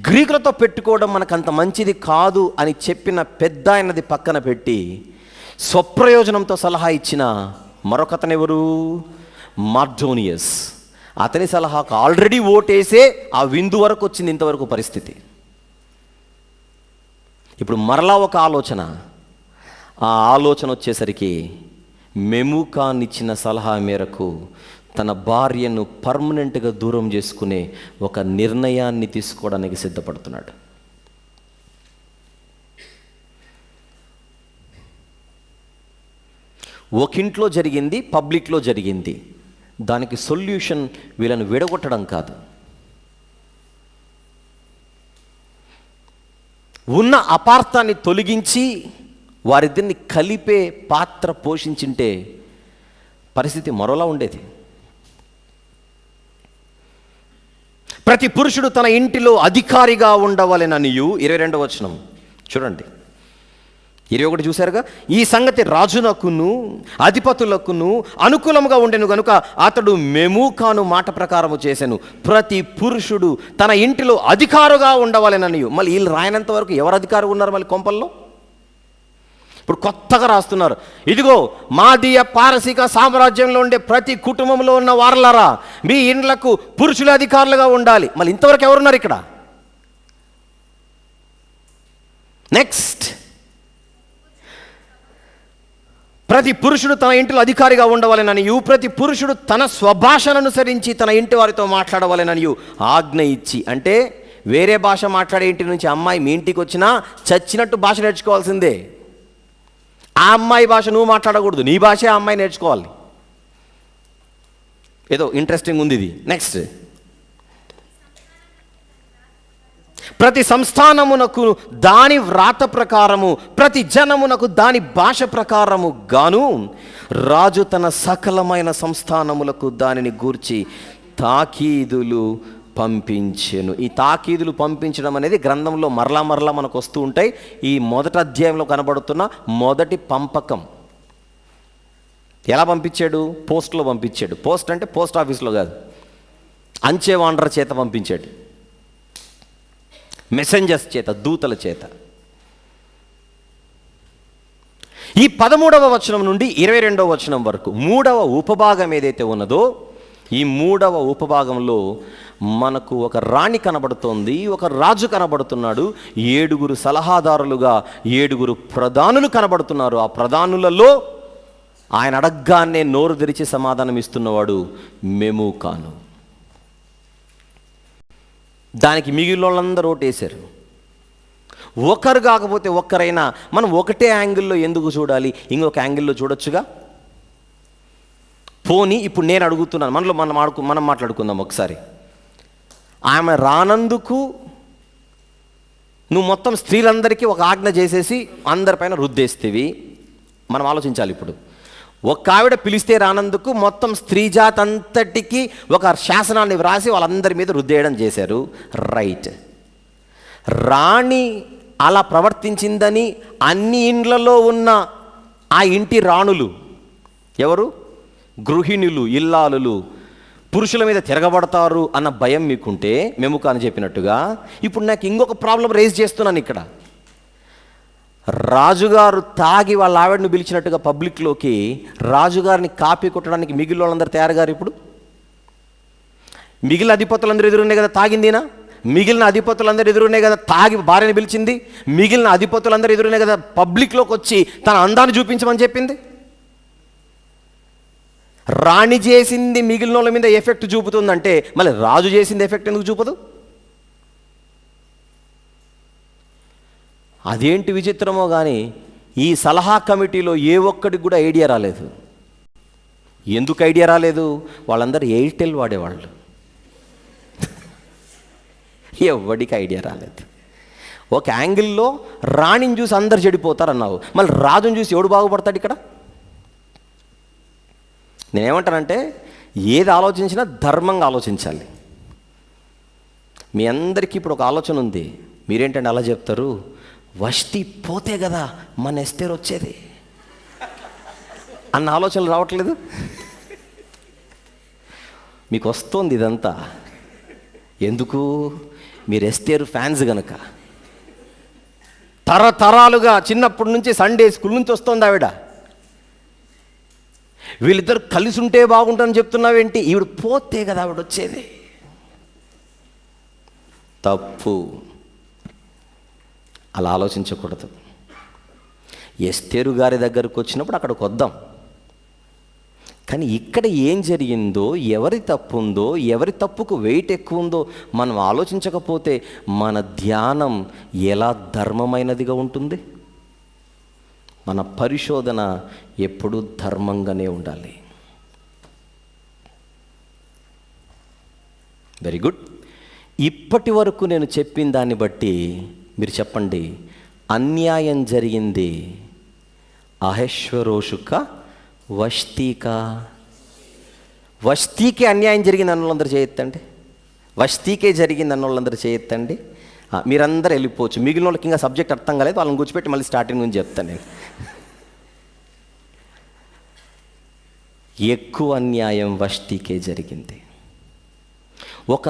గ్రీకులతో పెట్టుకోవడం మనకంత మంచిది కాదు అని చెప్పిన పెద్ద ఆయనది పక్కన పెట్టి స్వప్రయోజనంతో సలహా ఇచ్చిన మరొకతనెవరు? మార్డోనియస్. అతని సలహాకు ఆల్రెడీ ఓటేసే ఆ విందు వరకు వచ్చింది ఇంతవరకు పరిస్థితి. ఇప్పుడు మరలా ఒక ఆలోచన. ఆ ఆలోచన వచ్చేసరికి మెమూకాన్ ఇచ్చిన సలహా మేరకు తన భార్యను పర్మనెంట్గా దూరం చేసుకునే ఒక నిర్ణయాన్ని తీసుకోవడానికి సిద్ధపడుతున్నాడు. ఒకింట్లో జరిగింది, పబ్లిక్లో జరిగింది. దానికి సొల్యూషన్ వీళ్ళని విడగొట్టడం కాదు, ఉన్న అపార్థాన్ని తొలగించి వారిద్దరిని కలిపే పాత్ర పోషించింటే పరిస్థితి మరోలా ఉండేది. ప్రతి పురుషుడు తన ఇంటిలో అధికారిగా ఉండవలెననియు 22వ వచనం చూడండి. 21 చూశారుగా, ఈ సంగతి రాజునకును అధిపతులకును అనుకూలముగా ఉండెను గనుక అతడు మెమూకాను మాట ప్రకారము చేసెను. ప్రతి పురుషుడు తన ఇంటిలో అధికారుగా ఉండవలెననియు. మళ్ళీ వీళ్ళు రాయనంత వరకు ఎవరు అధికారుగా ఉన్నారు మళ్ళీ కొంపల్లో? ఇప్పుడు కొత్తగా రాస్తున్నారు, ఇదిగో మాదీయ పారసీక సామ్రాజ్యంలో ఉండే ప్రతి కుటుంబంలో ఉన్న వారలారా మీ ఇండ్లకు పురుషుల అధికారులుగా ఉండాలి. మళ్ళీ ఇంతవరకు ఎవరున్నారు ఇక్కడ? నెక్స్ట్, ప్రతి పురుషుడు తన ఇంటిలో అధికారిగా ఉండవాలననియు ప్రతి పురుషుడు తన స్వభాషను అనుసరించి తన ఇంటి వారితో మాట్లాడవాలననియు ఆజ్ఞ ఇచ్చి. అంటే వేరే భాష మాట్లాడే ఇంటి నుంచి అమ్మాయి మీ ఇంటికి వచ్చినా చచ్చినట్టు భాష నేర్చుకోవాల్సిందే. ఆ అమ్మాయి భాష నువ్వు మాట్లాడకూడదు, నీ భాషే ఆ అమ్మాయి నేర్చుకోవాలి. ఏదో ఇంట్రెస్టింగ్ ఉంది ఇది. నెక్స్ట్, ప్రతి సంస్థానమునకు దాని వ్రాత ప్రకారము ప్రతి జనమునకు దాని భాష ప్రకారము గాను రాజు తన సకలమైన సంస్థానములకు దానిని గూర్చి తాకీదులు పంపించెను. ఈ తాకీదులు పంపించడం అనేది గ్రంథంలో మరలా మనకు వస్తూ ఉంటాయి. ఈ మొదటి అధ్యాయంలో కనబడుతున్న మొదటి పంపకం ఎలా పంపించాడు? పోస్ట్లో పంపించాడు. పోస్ట్ అంటే పోస్ట్ ఆఫీస్లో కాదు, అంచే వాండర్ చేత పంపించాడు, మెసెంజర్స్ చేత, దూతల చేత. ఈ 13వ వచనం నుండి 22వ వచనం వరకు 3వ ఉపభాగం ఏదైతే ఉన్నదో, ఈ 3వ ఉపభాగంలో మనకు ఒక రాణి కనబడుతోంది, ఒక రాజు కనబడుతున్నాడు, 7 సలహాదారులుగా 7 ప్రధానులు కనబడుతున్నారు. ఆ ప్రధానులలో ఆయన అడగ్గానే నోరు తెరిచి సమాధానం ఇస్తున్నవాడు మెమూకాను. దానికి మిగిలిన వాళ్ళందరూ ఓటేశారు. ఒకరు కాకపోతే ఒక్కరైనా మనం ఒకటే యాంగిల్లో ఎందుకు చూడాలి? ఇంకొక యాంగిల్లో చూడొచ్చుగా. పోనీ ఇప్పుడు నేను అడుగుతున్నాను, మనం మాట్లాడుకుందాం ఒకసారి. ఆమె రానందుకు నువ్వు మొత్తం స్త్రీలందరికీ ఒక ఆజ్ఞ చేసేసి అందరిపైన రుద్దేస్తేవి. మనం ఆలోచించాలి. ఇప్పుడు ఒక ఆవిడ పిలిస్తే రానందుకు మొత్తం స్త్రీ జాతి అంతటికి ఒక శాసనాన్ని వ్రాసి వాళ్ళందరి మీద రుద్దేయడం చేశారు. రైట్. రాణి అలా ప్రవర్తించిందని అన్ని ఇండ్లలో ఉన్న ఆ ఇంటి రాణులు ఎవరు? గృహిణులు, ఇల్లాలులు పురుషుల మీద తిరగబడతారు అన్న భయం మీకుంటే, మెముక అని చెప్పినట్టుగా, ఇప్పుడు నాకు ఇంకొక ప్రాబ్లం రేజ్ చేస్తున్నాను ఇక్కడ. రాజుగారు తాగి వాళ్ళ ఆవిడను పిలిచినట్టుగా పబ్లిక్లోకి రాజుగారిని కాపీ కొట్టడానికి మిగిలిన వాళ్ళందరూ తయారుగారు. ఇప్పుడు మిగిలిన అధిపతులందరూ ఎదురున్నాయి కదా తాగిందినా, మిగిలిన అధిపతులందరూ ఎదురున్నాయి కదా తాగి భార్యని పిలిచింది, మిగిలిన అధిపతులందరూ ఎదురున్నాయి కదా పబ్లిక్లోకి వచ్చి తన అందాన్ని చూపించమని చెప్పింది. రాణి చేసింది మిగిలిన వాళ్ళ మీద ఎఫెక్ట్ చూపుతుందంటే మళ్ళీ రాజు చేసింది ఎఫెక్ట్ ఎందుకు చూపదు? అదేంటి విచిత్రమో కానీ ఈ సలహా కమిటీలో ఏ ఒక్కడికి కూడా ఐడియా రాలేదు. ఎందుకు ఐడియా రాలేదు? వాళ్ళందరూ ఎయిర్టెల్ వాడేవాళ్ళు. ఎవడికి ఐడియా రాలేదు. ఒక యాంగిల్లో రాణిని చూసి అందరు చెడిపోతారు అన్నావు, మళ్ళీ రాజుని చూసి ఎవడు బాగుపడతాడు? ఇక్కడ నేనేమంటానంటే ఏది ఆలోచించినా ధర్మంగా ఆలోచించాలి. మీ అందరికీ ఇప్పుడు ఒక ఆలోచన ఉంది. మీరేంటంటే అలా చెప్తారు, వష్టి పోతే కదా మన ఎస్తేర్ వచ్చేది అన్న ఆలోచనలు రావట్లేదు మీకు? వస్తుంది ఇదంతా ఎందుకు? మీరు ఎస్తేరు ఫ్యాన్స్ గనక. తరతరాలుగా చిన్నప్పటి నుంచి సండే స్కూల్ నుంచి వస్తుంది ఆవిడ. వీళ్ళిద్దరు కలిసి ఉంటే బాగుంటుందని చెప్తున్నావేంటి? ఈవిడ పోతే కదా ఆవిడ వచ్చేది. తప్పు. అలా ఆలోచించకూడదు. ఎస్తేరు గారి దగ్గరకు వచ్చినప్పుడు అక్కడికి వద్దాం. కానీ ఇక్కడ ఏం జరిగిందో, ఎవరి తప్పు ఉందో, ఎవరి తప్పుకు వెయిట్ ఎక్కువ ఉందో మనం ఆలోచించకపోతే మన ధ్యానం ఎలా ధర్మమైనదిగా ఉంటుంది? మన పరిశోధన ఎప్పుడూ ధర్మంగానే ఉండాలి. Very good. ఇప్పటి వరకు నేను చెప్పిన దాన్ని బట్టి మీరు చెప్పండి, అన్యాయం జరిగింది అహష్వేరోషుక, వష్టికా? వష్టికే అన్యాయం జరిగింది అన్నోళ్ళందరూ చేయొద్దండి. వష్టికే జరిగింది అన్నోళ్ళందరూ చేయొద్దండి. మీరందరూ వెళ్ళిపోవచ్చు. మిగిలిన వాళ్ళకి ఇంకా సబ్జెక్ట్ అర్థం కాలేదు, వాళ్ళని కూర్చోపెట్టి మళ్ళీ స్టార్టింగ్ నుంచి చెప్తాను నేను. ఎక్కువ అన్యాయం వష్టికే జరిగింది. ఒక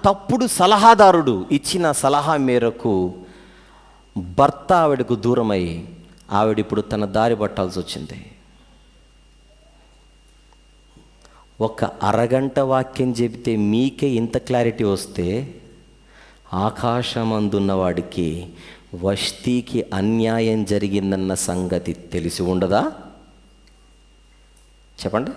తప్పుడు సలహాదారుడు ఇచ్చిన సలహా మేరకు భర్త ఆవిడకు దూరమై ఆవిడిప్పుడు తన దారి పట్టాల్సి వచ్చింది. ఒక అరగంట వాక్యం చెబితే మీకే ఇంత క్లారిటీ వస్తే ఆకాశమందున్న వాడికి వష్టికి అన్యాయం జరిగిందన్న సంగతి తెలిసి ఉండదా? చెప్పండి.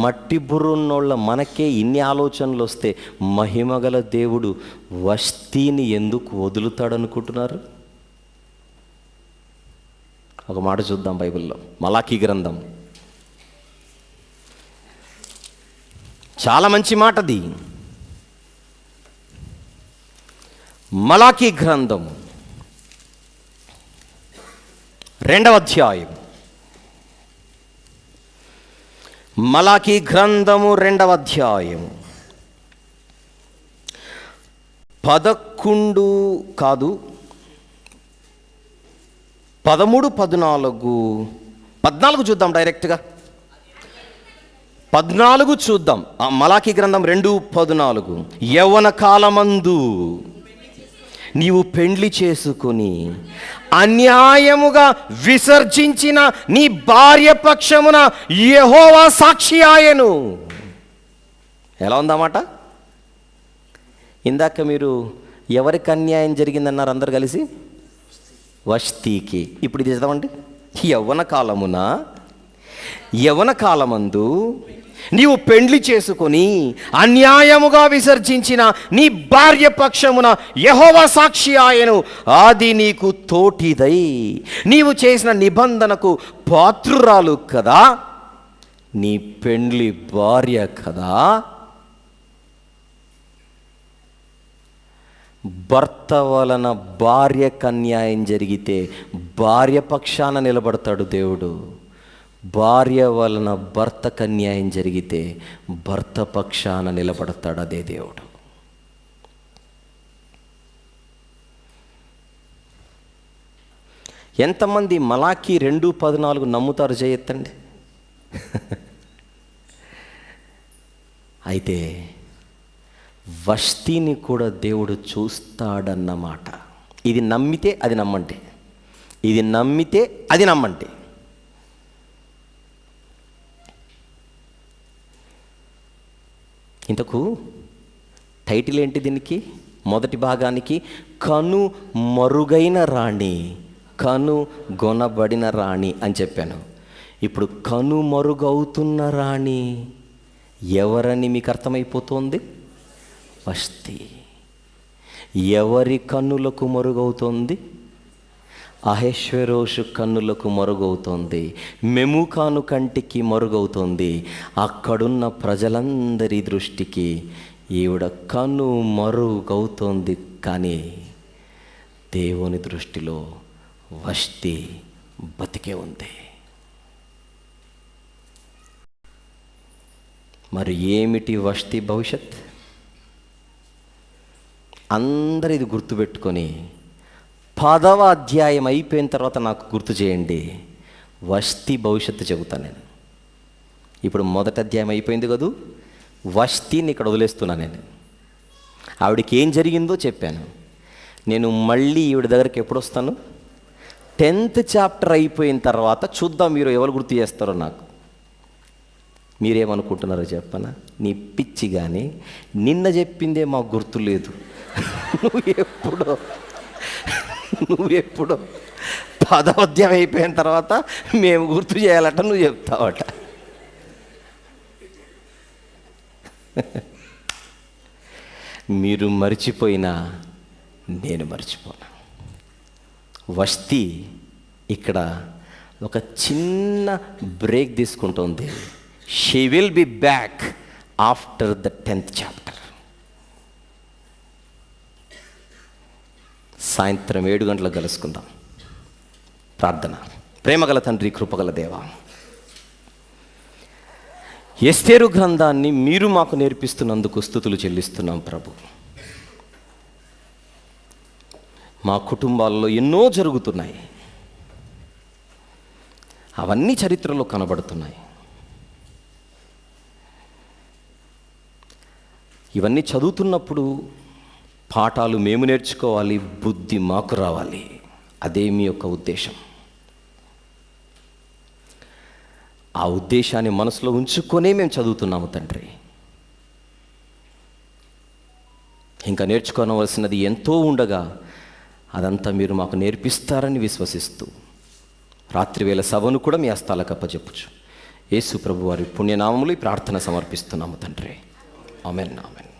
మట్టి బుర్రున్నోళ్ళ మనకే ఇన్ని ఆలోచనలు వస్తే మహిమగల దేవుడు వష్టిని ఎందుకు వదులుతాడనుకుంటున్నారు? ఒక మాట చూద్దాం బైబిల్లో, మలాకీ గ్రంథం. చాలా మంచి మాటది. మలాకీ గ్రంథం 2వ అధ్యాయం. మలాకీ గ్రంథము 2వ అధ్యాయం 11 కాదు 13, 14 చూద్దాం డైరెక్ట్గా. 14 చూద్దాం. మలాకీ గ్రంథం 2:14. యవ్వన కాలమందు నీవు పెండ్లి చేసుకుని అన్యాయముగా విసర్జించిన నీ భార్య పక్షమున యెహోవా సాక్షి ఆయను. ఎలా ఉందన్నమాట? ఇందాక మీరు ఎవరికి అన్యాయం జరిగిందన్నారు అందరు కలిసి? వష్టికి. ఇప్పుడు ఇది చదవండి. యవ్వన కాలమందు నీవు పెండ్లి చేసుకొని అన్యాయముగా విసర్జించిన నీ భార్య పక్షమున యెహోవా సాక్షి ఆయను, అది నీకు తోటిదై నీవు చేసిన నిబంధనకు పాత్రురాలు కదా, నీ పెండ్లి భార్య కదా. భర్త వలన భార్యకు అన్యాయం జరిగితే భార్య పక్షాన నిలబడతాడు దేవుడు. భార్య వలన భర్తకు అన్యాయం జరిగితే భర్త పక్షాన నిలబడతాడు అదే దేవుడు. ఎంతమంది మలాకీ 2:14 నమ్ముతారు? చేయొద్దండి. అయితే వష్టిని కూడా దేవుడు చూస్తాడన్నమాట. ఇది నమ్మితే అది నమ్మంటే, ఇది నమ్మితే అది నమ్మంటే. ఇంతకు టైటిల్ ఏంటి దీనికి? మొదటి భాగానికి కను మరుగైన రాణి, కను గొనబడిన రాణి అని చెప్పాను. ఇప్పుడు కను మరుగవుతున్న రాణి ఎవరని మీకు అర్థమైపోతుంది? వష్టి. ఎవరి కన్నులకు మరుగవుతోంది? అహష్వేరోషు కన్నులకు మరుగవుతోంది, మెముకాను కంటికి మరుగవుతోంది. అక్కడున్న ప్రజలందరి దృష్టికి ఈవిడ కన్ను మరుగవుతోంది. కానీ దేవుని దృష్టిలో వష్టి బతికే ఉంది. మరి ఏమిటి వష్టి భవిష్యత్? అందరూ ఇది గుర్తుపెట్టుకొని 10వ అధ్యాయం అయిపోయిన తర్వాత నాకు గుర్తు చేయండి, వష్టి భవిష్యత్తు చెబుతాను నేను. ఇప్పుడు మొదటి అధ్యాయం అయిపోయింది కదూ, వష్టిని ఇక్కడ వదిలేస్తున్నాను నేను. ఆవిడకి ఏం జరిగిందో చెప్పాను. నేను మళ్ళీ ఈవిడ దగ్గరికి ఎప్పుడు వస్తాను? 10th చాప్టర్ అయిపోయిన తర్వాత చూద్దాం మీరు ఎవరు గుర్తు చేస్తారో నాకు. మీరేమనుకుంటున్నారో చెప్పనా? నీ పిచ్చి కానీ నిన్న చెప్పిందే మాకు గుర్తు లేదు. నువ్వు ఎప్పుడో 10వ అధ్యాయం అయిపోయిన తర్వాత మేము గుర్తు చేయాలట, నువ్వు చెప్తావట. మీరు మర్చిపోయినా నేను మర్చిపోను. వష్టి ఇక్కడ ఒక చిన్న బ్రేక్ తీసుకుంటుంది. She will be back after the 10th chapter. సాయంత్రం 7 గంటలకు కలుసుకుందాం. ప్రార్థన. ప్రేమగల తండ్రి, కృపగల దేవా, ఎస్తేరు గ్రంథాన్ని మీరు మాకు నేర్పిస్తున్నందుకు స్తుతులు చెల్లిస్తున్నాం ప్రభు. మా కుటుంబాల్లో ఎన్నో జరుగుతున్నాయి, అవన్నీ చరిత్రలో కనబడుతున్నాయి. ఇవన్నీ చదువుతున్నప్పుడు పాఠాలు మేము నేర్చుకోవాలి, బుద్ధి మాకు రావాలి. అదే మీ యొక్క ఉద్దేశం. ఆ ఉద్దేశాన్ని మనసులో ఉంచుకొనే మేము చదువుతున్నాము తండ్రి. ఇంకా నేర్చుకోవలసినది ఎంతో ఉండగా అదంతా మీరు మాకు నేర్పిస్తారని విశ్వసిస్తూ రాత్రివేళ సభను కూడా మీ హస్తాలకు అప్పచెప్పుచు యేసు ప్రభు వారి పుణ్యనామములు ఈ ప్రార్థన సమర్పిస్తున్నాము తండ్రి. ఆమేన్, ఆమేన్.